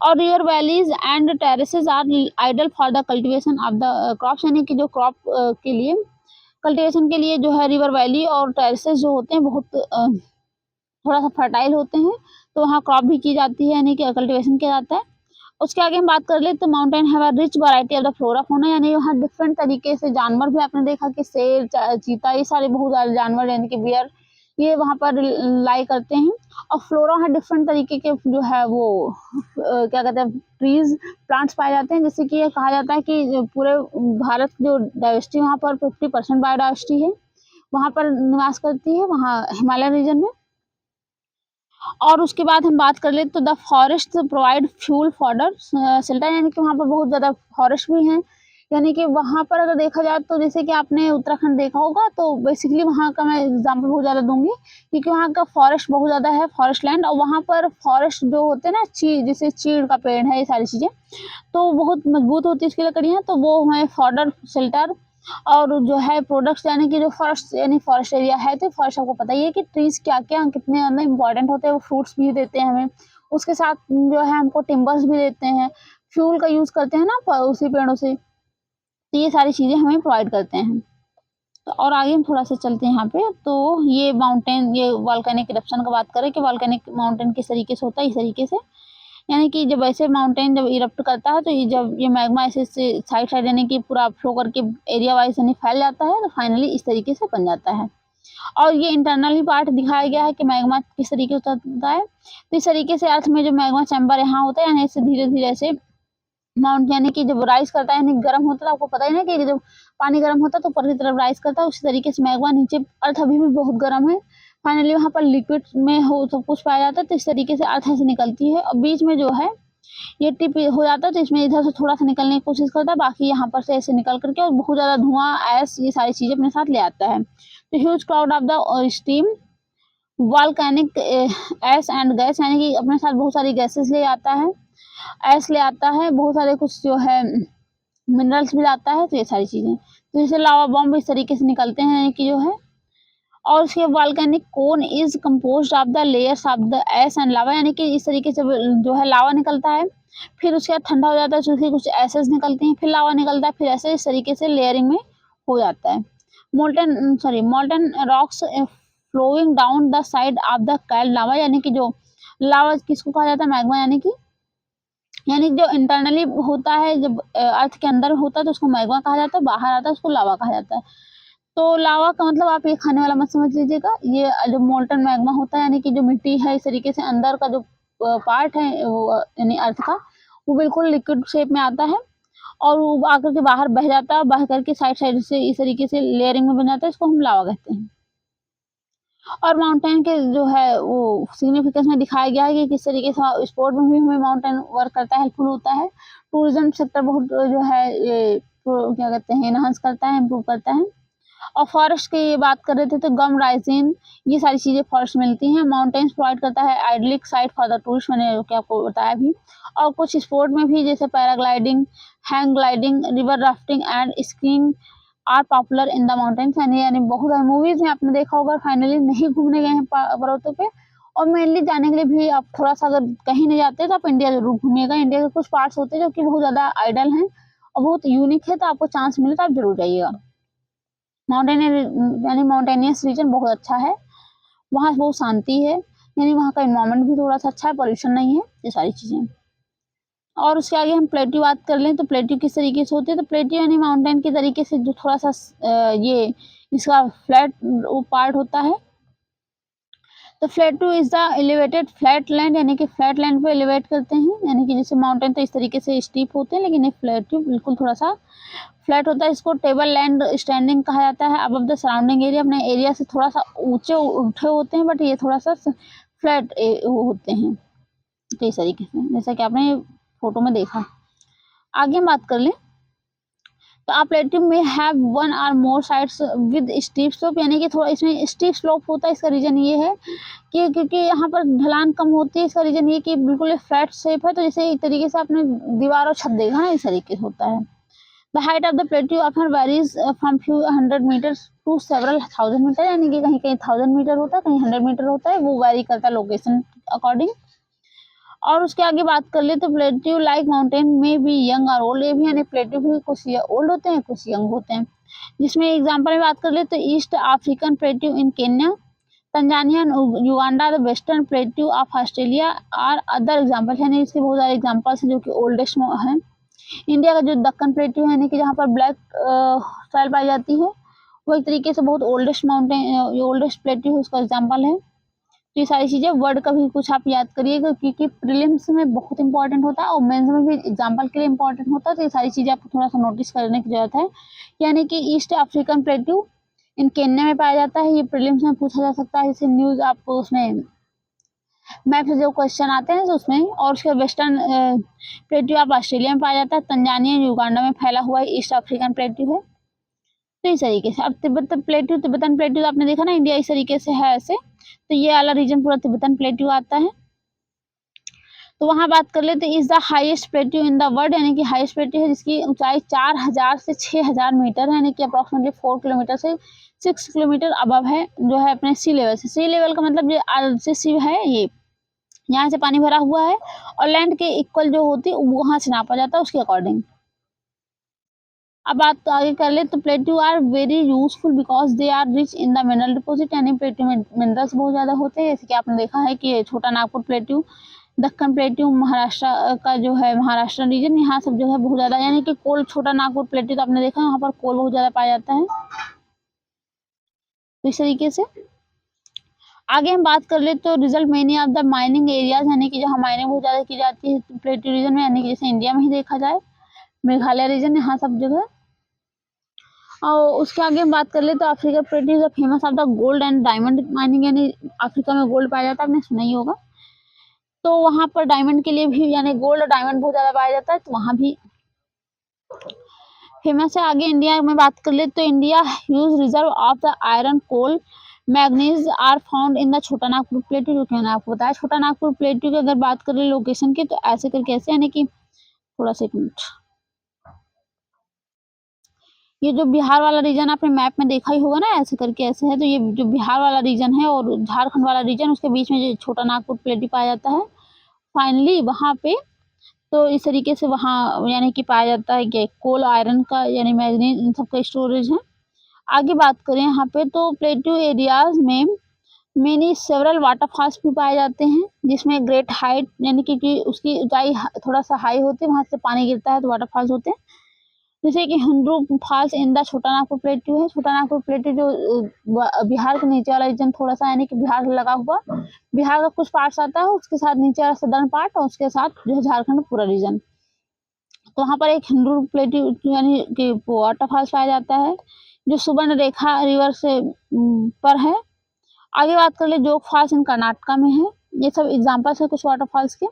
और river valleys and terraces are ideal for the cultivation of the crops, यानी कि जो क्रॉप के लिए कल्टीवेशन के लिए जो है रिवर वैली और टेरेसेस जो होते हैं बहुत थोड़ा सा फर्टाइल होते हैं, तो वहाँ क्रॉप भी की जाती है, यानी कि कल्टीवेशन किया जाता है। उसके आगे हम बात कर ले तो mountain have a rich variety of the flora fauna, यानी वहाँ डिफरेंट तरीके से जानवर भी आपने देखा कि शेर चीता ये सारे बहुत सारे जानवर यानी कि बियर ये वहाँ पर लाई करते हैं। और फ्लोरा है डिफरेंट तरीके के जो है वो क्या कहते हैं ट्रीज प्लांट्स पाए जाते हैं, जैसे कि ये कहा जाता है कि जो पूरे भारत की जो डाइवर्सिटी वहाँ पर 50% बायोडाइवर्सिटी है वहाँ पर निवास करती है, वहाँ हिमालय रीजन में। और उसके बाद हम बात कर ले तो the forest provide fuel fodder shelter, यानी कि वहाँ पर बहुत ज़्यादा फॉरेस्ट भी हैं, यानी कि वहाँ पर अगर देखा जाए तो जैसे कि आपने उत्तराखंड देखा होगा तो बेसिकली वहाँ का मैं एग्जांपल बहुत ज़्यादा दूंगी क्योंकि वहाँ का फॉरेस्ट बहुत ज़्यादा है, फॉरेस्ट लैंड। और वहाँ पर फॉरेस्ट जो होते हैं ना जैसे चीड़ का पेड़ है, ये सारी चीज़ें तो बहुत मजबूत होती है इसकी लकड़ियाँ, तो वो हमें फॉडर शेल्टर और जो है प्रोडक्ट्स यानी कि जो फॉरेस्ट यानी फॉरेस्ट एरिया है तो फॉरेस्ट आपको पता ही है कि ट्रीज क्या क्या कितने ज़्यादा इंपॉर्टेंट होते हैं, वो फ्रूट्स भी देते हैं हमें, उसके साथ जो है हमको टिम्बर्स भी देते हैं, फ्यूल का यूज़ करते हैं ना उसी पेड़ों से, तो ये सारी चीज़ें हमें प्रोवाइड करते हैं। तो और आगे हम थोड़ा सा चलते हैं यहाँ पे, तो ये माउंटेन ये वॉल्केनिक इरप्शन का बात करें कि वॉल्केनिक माउंटेन किस तरीके से होता है, इस तरीके से यानी कि जब ऐसे माउंटेन जब इरप्ट करता है तो ये जब ये मैग्मा ऐसे साइड साइड यानी कि पूरा फ्लो करके एरिया वाइज यानी फैल जाता है तो फाइनली इस तरीके से बन जाता है। और ये इंटरनली पार्ट दिखाया गया है कि मैग्मा किस तरीके से होता है, तो इस तरीके से अर्थ में जो मैग्मा चैम्बर यहाँ होता है यानी इससे धीरे धीरे ऐसे माउंट यानी कि जब राइज करता है यानी गर्म होता है, आपको पता ही ना कि जब पानी गर्म होता है तो ऊपर की तरफ राइज करता है, उसी तरीके से मैग्मा नीचे अर्थ अभी भी बहुत गर्म है, फाइनली वहाँ पर लिक्विड में हो सब कुछ पाया जाता है, तो इस तरीके से अर्थ ऐसे निकलती है और बीच में जो है ये टिप हो जाता है तो इसमें इधर से थोड़ा सा निकलने की कोशिश करता है, बाकी यहाँ पर से ऐसे निकल करके और बहुत ज़्यादा धुआं ऐस ये सारी चीज़ें अपने साथ ले आता है। तो huge cloud of the steam volcanic ash and gas यानी कि अपने साथ बहुत सारी गैसेस ले आता है, ऐश ले आता है, बहुत सारे कुछ जो है मिनरल्स भी लाता है, तो ये सारी चीज़ें तो जैसे लावा बॉम्ब इस तरीके से निकलते हैं कि जो है। और उसके volcanic cone is composed of the layers of the ash and lava, यानी कि इस तरीके से जो है लावा निकलता है, फिर उसके बाद ठंडा हो जाता है तो उसके कुछ एसेस निकलते हैं, फिर लावा निकलता है, फिर ऐसे इस तरीके से लेयरिंग में हो जाता है। Molten rocks flowing down the side of the called lava, यानी कि जो लावा किसको कहा जाता है मैग्मा, यानी जो इंटरनली होता है जब अर्थ के अंदर होता है तो उसको मैग्मा कहा जाता है, बाहर आता है उसको लावा कहा जाता है। तो लावा का मतलब आप ये खाने वाला मत समझ लीजिएगा, ये जो मोल्टन मैग्मा होता है यानी कि जो मिट्टी है इस तरीके से अंदर का जो पार्ट है वो यानी अर्थ का, वो बिल्कुल लिक्विड शेप में आता है और वो आकर के बाहर बह जाता है, बह करके साइड से इस तरीके से लेयरिंग में बन जाता है, इसको हम लावा कहते हैं। और माउंटेन के जो है वो सिग्निफिकेंस में दिखाया गया है कि किस तरीके से स्पोर्ट में भी हमें माउंटेन वर्क करता है, हेल्पफुल होता है। टूरिज्म सेक्टर बहुत जो है ये क्या कहते हैं एनहांस करता है, इम्प्रूव करता है। और फॉरेस्ट की बात कर रहे थे तो गम, राइजिन, ये सारी चीज़ें फॉरेस्ट मिलती हैं। माउंटेन्स प्रोवाइड करता है idyllic site for the tourist, मैंने क्या आपको बताया भी। और कुछ स्पोर्ट में भी जैसे paragliding, hang gliding, river rafting and skiing are popular in the mountains. यानी बहुत सारी मूवीज में आपने देखा होगा, फाइनली नहीं घूमने गए हैं पर्वतों पे, और मेनली जाने के लिए भी आप थोड़ा सा अगर कहीं नहीं जाते तो आप इंडिया जरूर घूमिएगा। इंडिया के कुछ पार्ट्स होते हैं जो कि बहुत ज़्यादा आइडल हैं और बहुत यूनिक है, तो आपको चांस मिले तो आप जरूर जाइएगा। यानी माउंटेनियस रीजन बहुत अच्छा है, वहाँ बहुत शांति है, यानी वहाँ का इन्वायरमेंट भी थोड़ा सा अच्छा है, पॉल्यूशन नहीं है, ये सारी चीज़ें। और उसके आगे हम प्लेट्यू बात कर लें तो प्लेट्यू किस तरीके से होती है, तो प्लेट्यू यानी माउंटेन के तरीके से जो थोड़ा सा ये इसका फ्लैट वो पार्ट होता है। तो plateau is the elevated flat land, यानी कि फ्लैट लैंड पे एलिवेट करते हैं, यानी कि जैसे माउंटेन तो इस तरीके से स्टीप होते हैं, लेकिन ये प्लेट्यू बिल्कुल थोड़ा सा फ्लैट होता है। इसको टेबल लैंड स्टैंडिंग कहा जाता है। अब द सराउंडिंग एरिया, अपने एरिया से थोड़ा सा ऊंचे उठे होते हैं, बट ये थोड़ा सा फ्लैट होते हैं, तो इस तरीके से जैसा कि आपने फोटो में देखा। आगे हम बात कर लें तो आप प्लेट्यू में have one or more sides with steep slope, यानी कि थोड़ा इसमें स्टीप स्लोप होता है। इसका रीजन ये है कि क्योंकि यहाँ पर ढलान कम होती है, इसका रीजन ये कि बिल्कुल फ्लैट शेप है, तो जैसे एक तरीके से आपने दीवार और छत देखा ना, इस तरीके से होता है। The height of the plateau often varies from few 100 meters to several 1000 meter, यानी कि कहीं कहीं 1000 मीटर होता है, कहीं 100 मीटर होता है, वो वेरी करता है लोकेशन अकॉर्डिंग। और उसके आगे बात कर ले तो प्लेट्यू लाइक माउंटेन में भी यंग और ओल्ड, ये भी यानी प्लेट्यू भी कुछ ओल्ड होते हैं, कुछ यंग होते हैं। जिसमें एग्जांपल में बात कर ले तो east African plateau in Kenya, Tanzania, Uganda, the western plateau of Australia और अदर एग्जाम्पल, यानी इसके बहुत सारे एग्जाम्पल्स हैं जो कि ओल्डेस्ट हैं। इंडिया का जो दक्कन प्लेट्यू है, यानी कि जहाँ पर ब्लैक सॉइल पाई जाती है, वो एक तरीके से बहुत ओल्डेस्ट माउंटेन ओल्डेस्ट प्लेट्यू है, उसका एग्जाम्पल है। तो ये सारी चीज़ें वर्ड का भी कुछ आप याद करिएगा, क्योंकि प्रीलिम्स में बहुत इंपॉर्टेंट होता है और मेंस में भी एग्जाम्पल के लिए इंपॉर्टेंट होता है, तो ये सारी चीज़ें आपको थोड़ा सा नोटिस करने की जरूरत है। यानी कि ईस्ट अफ्रीकन प्लेट्यू इन केन्या में पाया जाता है, ये प्रीलिम्स में पूछा जा सकता है, इसे न्यूज़ आपको उसमें मैप से जो क्वेश्चन आते हैं तो उसमें। और उसके वेस्टर्न प्लेट्यू आप ऑस्ट्रेलिया में पाया जाता है, तंजानिया युगांडा में फैला हुआ है ईस्ट अफ्रीकन प्लेट्यू है, तो इस तरीके से। अब तिब्बतन प्लेट्यू तो आपने देखा ना, इंडिया इस तरीके से है ऐसे, तो ये वाला रीजन पूरा तिब्बतन प्लेट्यू आता है। तो वहां बात कर लेते is the highest plateau in the world, यानी कि हाईएस्ट प्लेट्यू है जिसकी ऊंचाई 4000 से 6000 मीटर है, यानी कि अप्रोक्सीमेटली 4 किलोमीटर से 6 किलोमीटर अबव है, जो है अपने सी लेवल से। सी लेवल का मतलब ये RCC है, ये यहाँ से पानी भरा हुआ है और लैंड के इक्वल जो होती है वहां से नापा जाता है उसके अकॉर्डिंग। अब बात तो आगे कर ले तो plateau are very useful because they are rich in the mineral deposit, यानी प्लेट्यू में मिनरल्स बहुत ज़्यादा होते हैं, जैसे कि आपने देखा है कि छोटा नागपुर प्लेट्यू, दक्कन प्लेट्यू, महाराष्ट्र का जो है महाराष्ट्र रीजन, यहाँ सब जो है बहुत ज़्यादा, यानी कि कोल, छोटा नागपुर प्लेट्यू तो आपने देखा है, यहाँ पर कोल बहुत ज़्यादा पाया जाता है। तो इस तरीके से आगे हम बात कर ले तो result many of the mining areas, यानी कि जहाँ माइनिंग बहुत ज़्यादा की जाती है प्लेट्यू रीजन में, यानी कि जैसे इंडिया में ही देखा जाए, मेघालय रीजन, यहाँ सब जगह। और उसके आगे हम बात कर ले तो Africa plateau is famous of the gold and diamond mining, यानी अफ्रीका में गोल्ड पाया जाता है, आपने सुना ही होगा। तो वहाँ पर डायमंड के लिए भी, यानी गोल्ड और डायमंड बहुत ज़्यादा पाया जाता है, तो वहाँ भी फेमस है। आगे इंडिया में बात कर ले तो India huge reserve of the iron, coal, manganese are found in the Chota Nagpur plateau, जो कि मैंने आपको बताया। छोटा नागपुर प्लेट्यू की अगर बात करें लोकेशन की तो ऐसे करके ऐसे, यानी कि थोड़ा सा एक मिनट, ये जो बिहार वाला रीजन आपने मैप में देखा ही होगा ना, ऐसे करके ऐसे है, तो ये जो बिहार वाला रीजन है और झारखंड वाला रीजन, उसके बीच में जो छोटा नागपुर प्लेट्यू पाया जाता है फाइनली वहाँ पे। तो इस तरीके से वहाँ यानी कि पाया जाता है कि कोल, आयरन का, यानी मैग्नीज, इन सब का स्टोरेज है। आगे बात करें यहाँ पे तो प्लेट्यू एरियाज में मेनी सेवरल वाटरफॉल्स भी पाए जाते हैं, जिसमें ग्रेट हाइट, यानी कि उसकी ऊंचाई थोड़ा सा हाई होती है, वहाँ से पानी गिरता है तो वाटरफॉल्स होते हैं। जैसे कि Hundru falls in the Chota Nagpur plateau है। छोटा नागपुर प्लेट्यू जो बिहार के नीचे वाला रीजन थोड़ा सा यानी कि बिहार से लगा हुआ, बिहार का कुछ पार्ट्स आता है, उसके साथ नीचे वाला सदर्न पार्ट और उसके साथ जो है झारखंड पूरा रीजन। तो वहाँ पर एक हुंड्रू प्लेट्यू यानी कि वाटरफॉल्स पाया जाता है जो सुवर्णरेखा रिवर से पर है। आगे बात कर ले जोग फॉल्स इन कर्नाटका में है। ये सब एग्जांपल्स है कुछ वाटरफॉल्स के।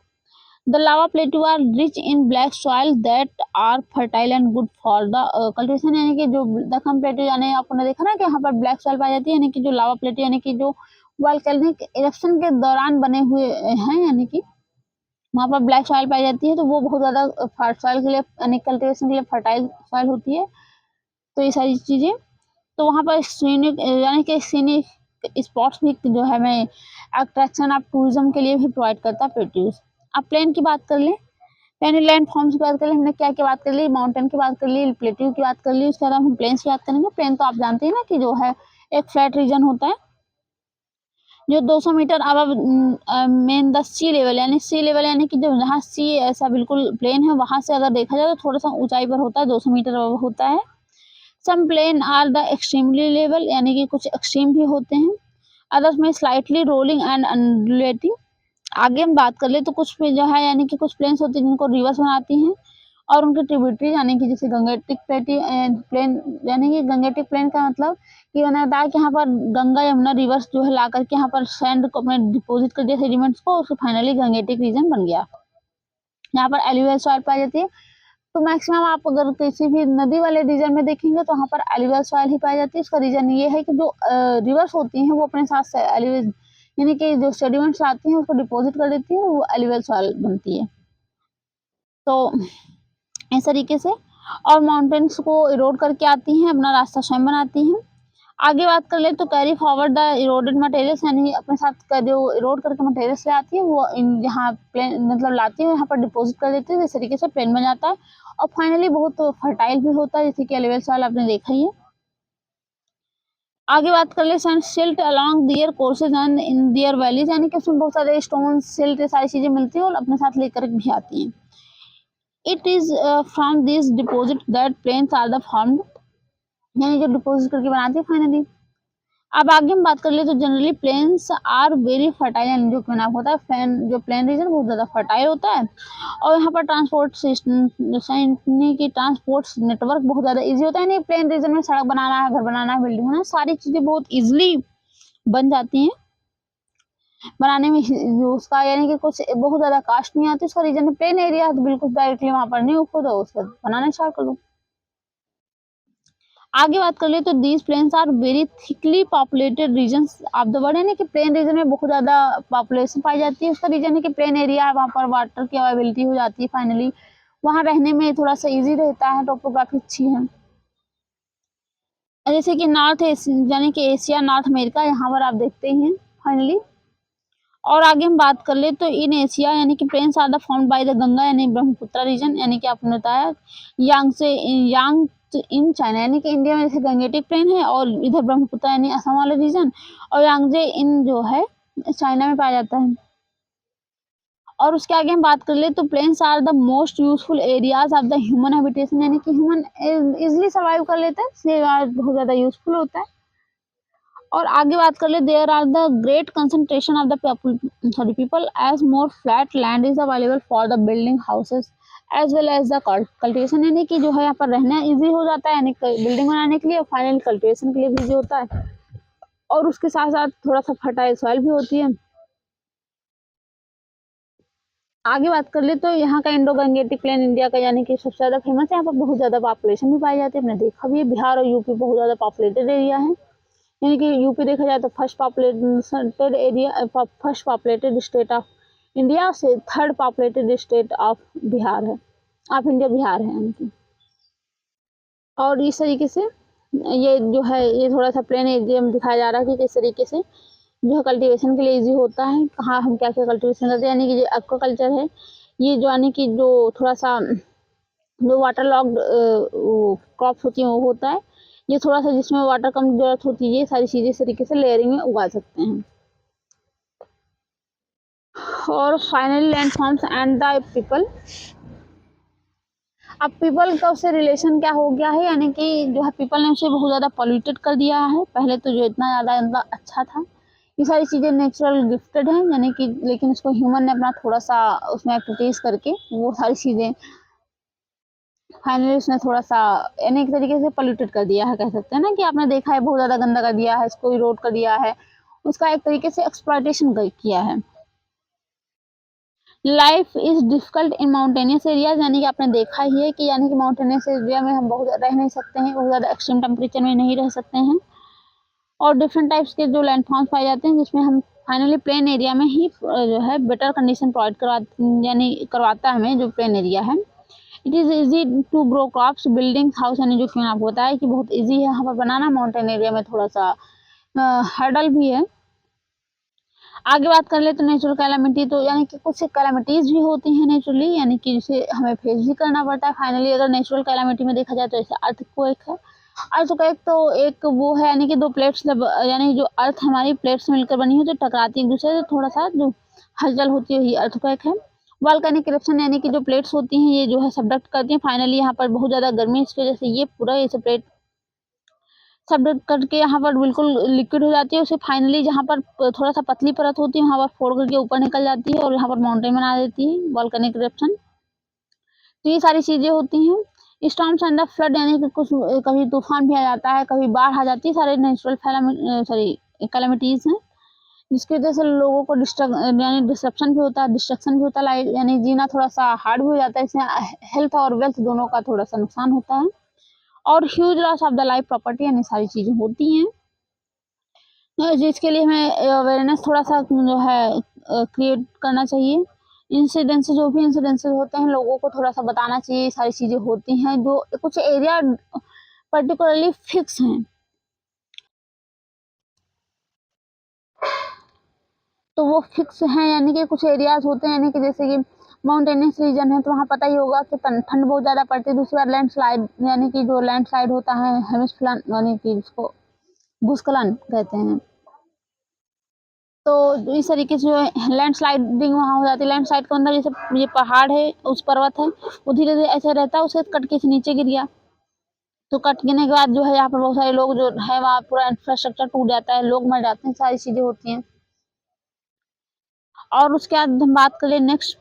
The lava plateau are rich in black soil that are fertile and good for the cultivation, यानी कि जो दक्कन प्लेटू यानी आपने देखा ना कि यहाँ पर ब्लैक सॉइल पाई जाती है, यानी कि जो लावा प्लेटू यानी कि जो वोल्केनिक इरप्शन के दौरान बने हुए हैं, यानी कि वहाँ पर ब्लैक सॉइल पाई जाती है, तो वो बहुत ज़्यादा सॉइल के लिए यानी कल्टिवेशन के लिए फर्टाइल सॉइल होती है। तो ये सारी चीज़ें, तो वहाँ पर सीनिक यानी कि सीनिक स्पॉट्स भी जो है हमें अट्रैक्शन ऑफ टूरिज्म के लिए भी प्रोवाइड करता है प्लेट्यूज। अब प्लेन की बात कर लें, प्लेन लैंड फॉर्म्स की बात कर ले, हमने क्या क्या बात कर ली, माउंटेन की बात कर ली, प्लेट्यू की बात कर ली, उसके बाद हम प्लेन्स की बात करेंगे। प्लेन तो आप जानते हैं ना कि जो है एक फ्लैट रीजन होता है जो 200 meter above mean the sea level यानी कि जो जहाँ सी ऐसा बिल्कुल प्लेन है वहाँ से अगर देखा जाए तो थोड़ा सा ऊंचाई पर होता है, 200 मीटर अबव होता है। Some plain are the extremely level यानी कि कुछ एक्सट्रीम भी होते हैं, अदर्स में स्लाइटली रोलिंग एंड अनडुलेटिंग। आगे हम बात कर ले तो कुछ जो है यानी कि कुछ प्लेन्स होती हैं जिनको रिवर्स बनाती हैं और उनके ट्रिब्यूटरी यानी कि जैसे गंगेटिक प्लेन यानी कि गंगेटिक प्लेन का मतलब कि मैंने बताया कि यहाँ पर गंगा यमुना रिवर्स जो है ला करके यहाँ पर सैंड को अपने डिपोजिट कर दिया सेडिमेंट्स को, उसको फाइनली गंगेटिक रीजन बन गया। यहाँ पर एलुवियल सॉइल पाई जाती है। तो मैक्सिमम आप अगर किसी भी नदी वाले रीजन में देखेंगे तो वहाँ पर एलुवियल सॉइल ही पाई जाती है। इसका रीजन ये है कि जो रिवर्स होती हैं वो अपने साथ एलुवियल यानी कि जो सेडिमेंट्स आती हैं उसको डिपॉजिट कर देती है, वो एलुवियल सॉइल बनती है। तो इस तरीके से और माउंटेन्स को इरोड करके आती हैं, अपना रास्ता स्वयं बनाती हैं। आगे बात कर ले तो carry forward the eroded materials यानी अपने साथ जो इरोड करके मटेरियल्स ले आती है वो यहाँ प्लेन मतलब लाती है, यहाँ पर डिपॉजिट कर देती है, इस तरीके से प्लेन बन जाता है और फाइनली बहुत फर्टाइल भी होता है, जैसे कि एलुवियल सॉइल आपने देखा ही है। आगे बात कर ले silt along their courses and in their valleys यानी कि उसमें बहुत सारे स्टोन सिल्ट सारी चीजें मिलती हैं और अपने साथ लेकर भी आती हैं। It is from this deposit that plains are the formed यानी जो डिपोजिट करके बनाती है फाइनली। अब आगे हम बात कर ले तो generally plains are very fertile यानी जो कि होता है प्लेन जो प्लेन रीजन बहुत ज़्यादा फर्टाइल होता है और यहाँ पर ट्रांसपोर्ट सिस्टम की ट्रांसपोर्ट नेटवर्क बहुत ज़्यादा इजी होता है। यानी प्लेन रीजन में सड़क बनाना है, घर बनाना है, बिल्डिंग बनाना, सारी चीज़ें बहुत ईजिली बन जाती हैं बनाने में। उसका यानी कि कुछ बहुत ज़्यादा कास्ट नहीं आती, उसका रीजन प्लेन एरिया है तो बिल्कुल डायरेक्टली वहाँ पर नहीं उखो तो उसका बनाना स्टार्ट कर दो। आगे बात कर ले तो these plains are very thickly populated regions of the world यानी कि प्लेन रीजन में बहुत ज़्यादा पॉपुलेशन पाई जाती है। उसका रीजन है कि प्लेन एरिया है, वहाँ पर वाटर की अवेलेबिलिटी हो जाती है, फाइनली वहाँ रहने में थोड़ा सा इजी रहता है, टोपोग्राफी अच्छी है। जैसे कि नॉर्थ यानी कि एशिया, नॉर्थ अमेरिका, यहाँ पर आप देखते हैं फाइनली। और आगे हम बात कर ले तो इन एशिया यानी कि plains are the formed by the Ganga यानी ब्रह्मपुत्र रीजन यानी कि आपने बताया यांग इन चाइना यानी कि इंडिया में जैसे गंगेटिक प्लेन है और इधर ब्रह्मपुत्र यानी असम वाला रीजन और यांगजे इन जो है चाइना में पाया जाता है। और उसके आगे हम बात कर ले तो plains are the most useful areas of the human habitation यानी कि ह्यूमन इजिली सर्वाइव कर लेता है, बहुत ज़्यादा यूजफुल होता है। और आगे बात कर ले there are the great concentration of the people as more flat land is available for the building houses as well as the cultivation यानी कि जो है यहाँ पर रहना इजी हो जाता है यानी बिल्डिंग बनाने के लिए और फाइनल कल्टिवेशन के लिए भी इजी होता है और उसके साथ साथ थोड़ा सा फर्टाइल सॉइल भी होती है। आगे बात कर ले तो यहाँ का इंडो गंगेटिक प्लेन इंडिया का यानी कि सबसे ज़्यादा फेमस है, यहाँ पर बहुत ज़्यादा पॉपुलेशन भी पाई जाती है, हमने देखा भी है। बिहार और यूपी बहुत ज़्यादा पॉपुलेटेड एरिया है यानी कि यूपी देखा जाए तो first populated state of India से third populated state of Bihar है, ऑफ इंडिया बिहार है यानी कि। और इस तरीके से ये जो है ये थोड़ा सा प्लेन एरिया में दिखाया जा रहा है कि किस तरीके से जो है कल्टीवेशन के लिए इजी होता है, कहाँ हम क्या क्या कल्टीवेशन करते हैं। यानी कि जो एक्वाकल्चर है ये जो यानी कि जो थोड़ा सा जो वाटर लॉग्ड क्रॉप्स होती हैं वो होता है, ये थोड़ा सा जिसमें वाटर कम जरूरत होती है, ये सारी चीज़ें इस तरीके से लेयरिंग में उगा सकते हैं। और finally land forms and the people. अब पीपल का उससे रिलेशन क्या हो गया है, यानी कि जो है पीपल ने उसे बहुत ज़्यादा पॉल्यूटेड कर दिया है। पहले तो जो इतना ज़्यादा इतना अच्छा था, ये सारी चीज़ें नेचुरल गिफ्टेड हैं, यानी कि लेकिन उसको ह्यूमन ने अपना थोड़ा-सा उसमें एक्टिविटीज़ करके वो सारी चीज़ें फाइनली उसने थोड़ा-सा यानी एक तरीके से पॉल्यूटेड कर दिया है, कह सकते हैं ना कि आपने देखा है बहुत ज़्यादा गंदा कर दिया है, इसको इरोड कर दिया है, उसका एक तरीके से एक्सप्लॉइटेशन किया है। Life is difficult in mountainous areas, यानी कि आपने देखा ही है कि यानी कि माउंटेनियस एरिया में हम बहुत रह नहीं सकते हैं, बहुत ज़्यादा एक्सट्रीम टेम्परेचर में नहीं रह सकते हैं और डिफरेंट टाइप्स के जो लैंडफॉर्म्स पाए जाते हैं जिसमें हम फाइनली प्लेन एरिया में ही जो है बेटर कंडीशन प्रोवाइड यानी करवाता है हमें जो प्लेन एरिया है। It is easy to grow crops, buildings, house, यानी जो कि मैंने आपको बताया कि बहुत ईज़ी है यहाँ पर बनाना। माउंटेन एरिया में थोड़ा-सा हर्डल भी है। आगे बात कर ले तो नेचुरल कैलामिटी, तो यानी कि कुछ कैलामिटीज़ भी होती हैं नेचुरली, यानी कि जिसे हमें फेस भी करना पड़ता है। फाइनली अगर नेचुरल कैलामिटी में देखा जाए तो जैसे अर्थक्वेक है। अर्थक्वेक तो एक वो है, यानी कि 2 प्लेट्स यानी जो अर्थ हमारी प्लेट्स मिलकर बनी है, जो टकराती है एक-दूसरे से, थोड़ा-सा जो हलचल होती है वही अर्थक्वेक है। वोल्केनिक इरप्शन, यानी कि जो प्लेट्स होती हैं ये जो है सबडक्ट करती हैं। फाइनली यहाँ पर बहुत ज़्यादा गर्मी इसकी वजह से ये पूरा ये सब प्लेट सबडक्ट करके यहाँ पर बिल्कुल लिक्विड हो जाती है। उसे फाइनली जहाँ पर थोड़ा-सा पतली परत होती है वहाँ पर फोड़ करके ऊपर निकल जाती है और यहाँ पर माउंटेन बना देती है वोल्केनिक इरप्शन। तो ये सारी चीज़ें होती हैं। स्टॉर्म्स एंड द फ्लड, यानी कि कुछ कभी तूफान भी आ जाता है, कभी बाढ़ आ जाती है, सारे नेचुरल कैलामिटीज़ हैं। जिसकी वजह से लोगों को यानी डिस्रप्शन भी होता है, डिस्ट्रक्शन भी होता है, लाइक यानी जीना थोड़ा-सा हार्ड भी हो जाता है। इसमें हेल्थ और वेल्थ दोनों का थोड़ा-सा नुकसान होता है और huge loss of the life property, यानी सारी चीज़ें होती हैं। जिसके लिए हमें अवेयरनेस थोड़ा-सा जो है क्रिएट करना चाहिए। इंसिडेंसेस, जो भी इंसिडेंसेस होते हैं लोगों को थोड़ा-सा बताना चाहिए, ये सारी चीज़ें होती हैं जो कुछ एरिया पर्टिकुलरली फिक्स हैं। तो वो फिक्स हैं, यानी कि कुछ एरियाज़ होते हैं, यानी कि जैसे कि माउंटेनियस रीजन है तो वहाँ पता ही होगा कि ठंड बहुत ज़्यादा पड़ती है। दूसरी बात लैंडस्लाइड, यानी कि जो लैंडस्लाइड होता है हिमस्खलन, यानी कि जिसको भूस्खलन कहते हैं। तो इस तरीके से जो है लैंडस्लाइडिंग वहाँ हो जाती है। लैंडस्लाइड का मतलब जैसे ये पहाड़ है, उस पर्वत है, वो धीरे-धीरे ऐसे रहता है, उसे कट के से नीचे गिर गया। तो कट गिरने के बाद जो है यहाँ पर बहुत सारे लोग जो है वहाँ पूरा इंफ्रास्ट्रक्चर टूट जाता है, लोग मर जाते हैं, सारी चीज़ें होती हैं। और उसके बाद हम बात करें नेक्स्ट,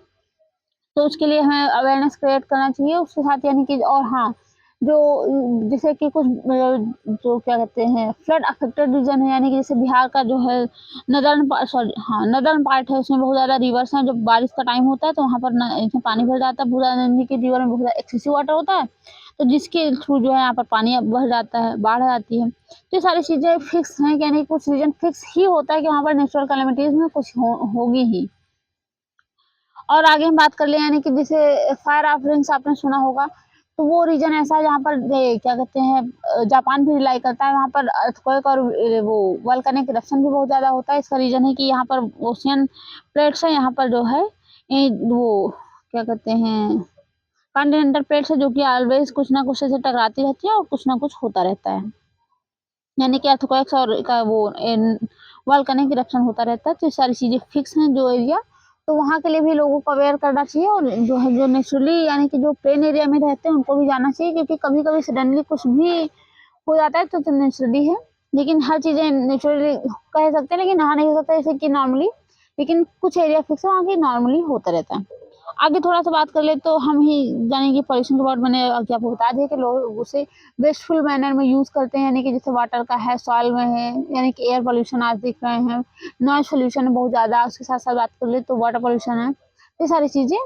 तो उसके लिए हमें अवेयरनेस क्रिएट करना चाहिए उसके साथ, यानी कि और हाँ, जो जैसे कि कुछ जो क्या कहते हैं फ्लड अफेक्टेड रीजन है, यानी कि जैसे बिहार का जो है नदर्न पार्ट है, उसमें बहुत ज़्यादा रिवर्स हैं। जब बारिश का टाइम होता है तो वहाँ पर इसमें पानी भर जाता है, बहुत ज़्यादा नदी के रिवर में बहुत ज़्यादा एक्सेसिव वाटर होता है, तो जिसके थ्रू जो है यहाँ पर पानी बढ़ जाता है, बाढ़ आ जाती है। तो ये सारी चीज़ें फिक्स हैं, यानी कुछ रीजन फिक्स ही होता है कि वहाँ पर नेचुरल कैलेमिटीज़ में कुछ होगी ही। और आगे हम बात कर ले, यानी कि जैसे फायर ऑफरिंग्स आपने सुना होगा, तो वो रीजन ऐसा है जहाँ पर क्या कहते हैं जापान भी रिलाई करता है, वहाँ पर अर्थक्वेक और वो वोल्केनिक इरप्शन भी बहुत ज़्यादा होता है। इसका रीज़न है कि यहाँ पर ओशियन प्लेट्स है, यहाँ पर जो है वो क्या कहते हैं कॉन्टिनेंटल प्लेट्स है, जो कि ऑलवेज कुछ ना कुछ ऐसे टकराती रहती है और कुछ ना कुछ होता रहता है, यानी कि अर्थक्वेक्स और का वो वोल्केनिक इरप्शन होता रहता है। तो ये सारी चीज़ें फिक्स हैं जो एरिया, तो वहाँ के लिए भी लोगों को अवेयर करना चाहिए और जो है जो नेचुरली यानी कि जो प्लेन एरिया में रहते हैं उनको भी जाना चाहिए, क्योंकि कभी-कभी सडनली कुछ भी हो जाता है तो नेचुरली है। लेकिन हर चीज़ें नेचुरली कह सकते हैं, लेकिन हाँ नहीं हो सकता जैसे कि नॉर्मली, लेकिन कुछ एरिया फिक्स है वहाँ की नॉर्मली होता रहता है। आगे थोड़ा-सा बात कर ले तो हम ही जाने कि पॉल्यूशन के बारे मैंने आपको बता दिया कि लोग उसे वेस्टफुल मैनर में यूज़ करते हैं, यानी कि जैसे वाटर का है, सॉइल में है, यानी कि एयर पॉल्यूशन आज देख रहे हैं, नॉइज़ पॉल्यूशन है बहुत ज़्यादा, उसके साथ-साथ बात कर ले तो वाटर पॉल्यूशन है। ये सारी चीज़ें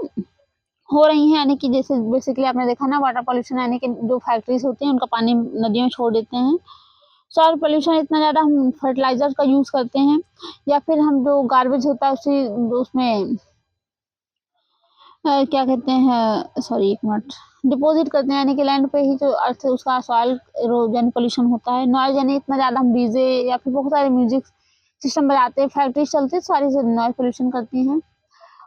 हो रही हैं, यानी कि जैसे बेसिकली आपने देखा ना वाटर पॉल्यूशन, यानी कि जो फैक्ट्रीज़ होती हैं उनका पानी नदियों में छोड़ देते हैं। सॉइल पॉल्यूशन इतना ज़्यादा हम फर्टिलाइज़र का यूज़ करते हैं, या फिर हम जो गार्बेज होता है उसी उसमें क्या कहते हैं सॉरी एक मिनट डिपॉज़िट करते हैं, यानी कि लैंड पे ही जो अर्थ उसका सॉइल इरोजन पॉल्यूशन होता है। नॉइज़, यानी इतना ज़्यादा हम डीजे या फिर बहुत सारे म्यूज़िक सिस्टम बजाते हैं, फैक्ट्रीज़ चलती हैं, सारी से नॉइज़ पॉल्यूशन करती हैं।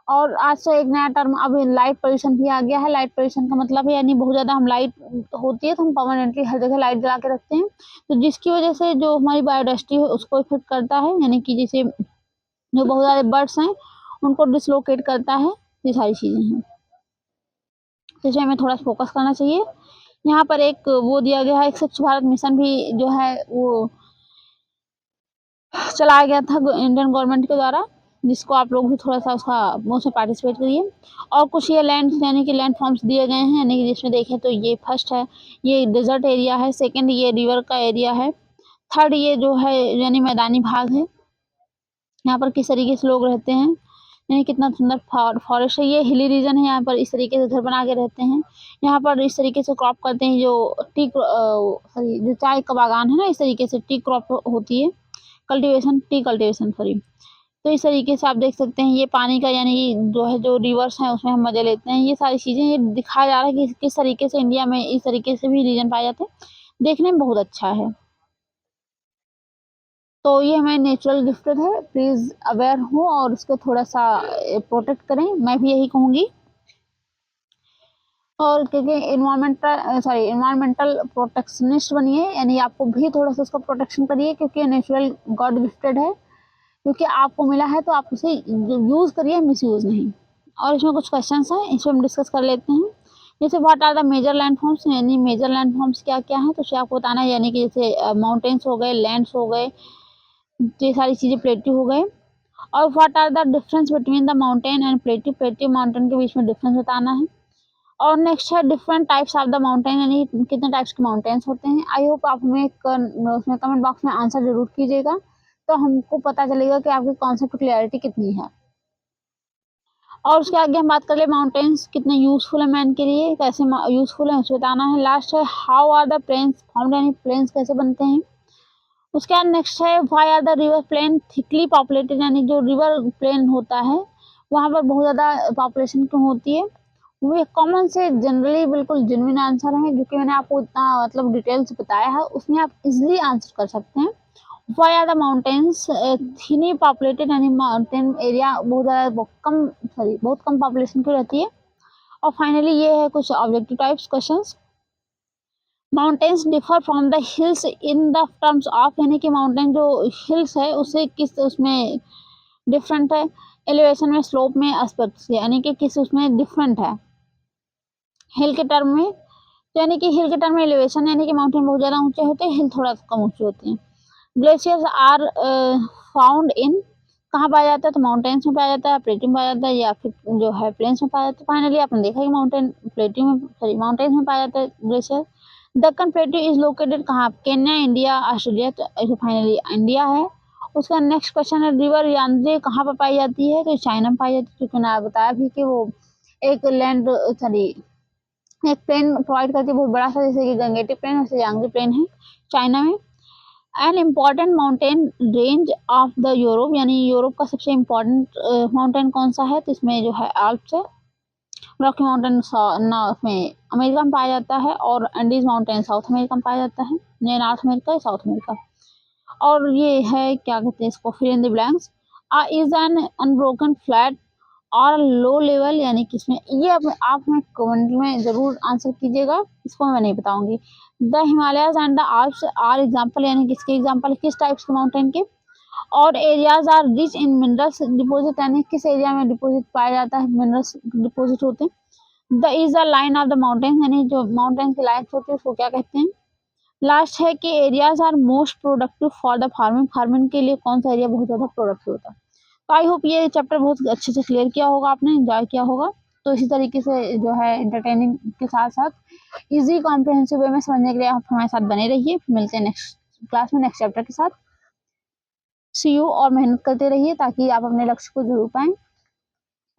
और आज तो एक नया टर्म अब लाइट पॉल्यूशन भी आ गया है। लाइट पॉल्यूशन का मतलब है यानी बहुत ज़्यादा हम लाइट होती है तो हम परमानेंटली हर जगह लाइट जला के रखते हैं, तो जिसकी वजह से जो हमारी बायोडायवर्सिटी है उसको इफ़ेक्ट करता है, यानी कि जैसे जो बहुत सारे बर्ड्स हैं उनको डिसलोकेट करता है, ये सारी चीज़ें हैं। तो इसमें हमें थोड़ा फोकस करना चाहिए। यहाँ पर एक वो दिया गया है, एक स्वच्छ भारत मिशन भी जो है वो चलाया गया था इंडियन गवर्नमेंट के द्वारा, जिसको आप लोग भी थोड़ा-सा उसमें पार्टिसिपेट करिए। और कुछ ये लैंड्स यानी कि लैंड फॉर्म्स दिए गए हैं, यानी कि जिसमें देखें तो ये फर्स्ट है, ये डेज़र्ट एरिया है, सेकंड ये रिवर का एरिया है, थर्ड ये जो है यानी मैदानी भाग है। यहाँ पर किस तरीके से लोग रहते हैं, यानी कितना सुंदर फॉरेस्ट है। ये हिली रीजन है, यहाँ पर इस तरीके से घर बना के रहते हैं। यहाँ पर इस तरीके से क्रॉप करते हैं जो सॉरी जो चाय का बागान है ना, इस तरीके से टी क्रॉप होती है, टी कल्टीवेशन सॉरी। तो इस तरीके से आप देख सकते हैं ये पानी का यानी कि जो है जो रिवर्स है उसमें हम मज़े लेते हैं। ये सारी चीज़ें ये दिखाया जा रहा है कि किस तरीके से इंडिया में इस तरीके से भी रीजन पाए जाते हैं। देखने में बहुत अच्छा है। तो ये हमें नेचुरल गिफ्टेड है, प्लीज़ अवेयर हो और उसको थोड़ा-सा प्रोटेक्ट करें, मैं भी यही कहूँगी। और क्योंकि एनवायरमेंटल प्रोटेक्शनिस्ट बनिए, यानी आपको भी थोड़ा-सा उसका प्रोटेक्शन करिए क्योंकि नेचुरल गॉड गिफ्टेड है, क्योंकि आपको मिला है तो आप उसे यूज़ करिए, मिसयूज़ नहीं। और इसमें कुछ क्वेश्चंस हैं, इसको हम डिस्कस कर लेते हैं। जैसे what are the major landforms, यानी मेजर लैंडफॉर्म्स क्या-क्या हैं, तो उसे आपको बताना है, यानी कि जैसे माउंटेन्स हो गए, लैंड्स हो गए, ये सारी चीज़ें प्लेट्यू हो गए। और what are the difference between the mountain and plateau, plateau mountain के बीच में डिफरेंस बताना है। और नेक्स्ट है different types of the mountain, यानी कितने टाइप्स के माउंटेन्स होते हैं। आई होप आप हमें उसमें कमेंट बॉक्स में आंसर ज़रूर कीजिएगा, तो हमको पता चलेगा कि आपकी कॉन्सेप्ट क्लैरिटी कितनी है। और उसके आगे हम बात कर ले माउंटेन्स कितने यूज़फुल है मैन के लिए, कैसे यूज़फुल है उसे बताना है। लास्ट है how are the plains formed, यानी प्लेन्स कैसे बनते हैं। उसके बाद नेक्स्ट है why are the river plain thickly populated, यानी जो रिवर प्लेन होता है वहाँ पर बहुत ज़्यादा पॉपुलेशन क्यों होती है। वो एक कॉमन से जनरली बिल्कुल जेन्युइन आंसर है, जो कि मैंने आपको इतना मतलब डिटेल से बताया है, उसमें आप इजीली आंसर कर सकते हैं। Why are the mountains thinly populated, यानी माउंटेन एरिया बहुत कम पॉपुलेशन की रहती है। और फाइनली ये है कुछ objective types questions. Mountains differ from the hills in the terms of, यानी कि माउंटेन जो हिल्स है उससे किस उसमें डिफरेंट है। एलिवेशन में, स्लोप में, एस्पेक्ट से, यानी कि किस उसमें डिफरेंट है। हिल के टर्म में, तो यानी कि हिल के टर्म में एलिवेशन, यानी कि माउंटेन बहुत ज़्यादा ऊंचे होते हैं, हिल थोड़ा कम ऊंचे होते हैं। ग्लेशियर्स आर फाउंड इन, कहाँ पाया जाता है, तो माउंटेन्स में पाया जाता है, प्लेट्यू में पाया जाता है, या फिर जो है प्लेन्स में पाया जाता है। फाइनली आपने देखा कि माउंटेन्स में पाया जाता है glacier. Deccan plateau is located कहाँ, केन्या, इंडिया, ऑस्ट्रेलिया, तो फाइनली इंडिया है। उसका नेक्स्ट क्वेश्चन है रिवर यांदे कहाँ पर पाई जाती है, तो चाइना में पाई जाती है, क्योंकि मैंने बताया भी कि वो एक लैंड सॉरी एक प्लेन प्रोवाइड करती है बहुत बड़ा सा, जैसे कि गंगेटी प्लेन, वैसे यांगजी प्लेन है चाइना में। An important mountain range of the Europe, यानी यूरोप का सबसे इम्पॉर्टेंट माउंटेन कौन सा है, तो इसमें जो है आल्प्स है। रॉकी माउंटेन नॉर्थ में अमेरिका में पाया जाता है, और एंडीज माउंटेन साउथ अमेरिका में पाया जाता है, ये नॉर्थ अमेरिका है, साउथ अमेरिका। और ये है क्या कहते हैं इसको, fill in the blanks. Is an unbroken flat और लो लेवल, यानी कि इसमें ये आप में कमेंट में ज़रूर आंसर कीजिएगा, इसको मैं नहीं बताऊंगी। The Himalayas and the Alps are example, यानी किसके एग्जाम्पल, किस टाइप्स के माउंटेन के। और areas are rich in minerals deposit, यानी किस एरिया में डिपॉजिट पाया जाता है, मिनरल्स डिपॉजिट होते हैं। The is the line of the mountain, यानी जो माउंटेन की लाइन्स होती है उसको क्या कहते हैं। लास्ट है कि areas are most productive for the farming, farming के लिए कौन सा एरिया बहुत ज़्यादा प्रोडक्टिव होता है। तो आई होप ये चैप्टर बहुत अच्छे से क्लियर किया होगा आपने, एंजॉय किया होगा। तो इसी तरीके से जो है एंटरटेनिंग के साथ साथ इजी कॉम्प्रिहेंसिव वे में समझने के लिए आप हमारे साथ बने रहिए। मिलते हैं नेक्स्ट क्लास में नेक्स्ट चैप्टर के साथ। सी यू, और मेहनत करते रहिए ताकि आप अपने लक्ष्य को जरूर पाएं।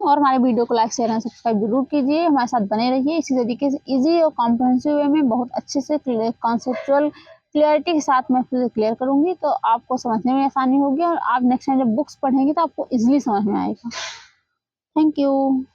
और हमारे वीडियो को लाइक शेयर एंड सब्सक्राइब जरूर कीजिए, हमारे साथ बने रहिए। इसी तरीके से इजी और कॉम्प्रिहेंसिव वे में बहुत अच्छे से कॉन्सेप्चुअल क्लियरिटी के साथ मैं फिर क्लियर करूंगी, तो आपको समझने में आसानी होगी, और आप नेक्स्ट टाइम जब बुक्स पढ़ेंगे तो आपको इजीली समझ में आएगा। Thank you.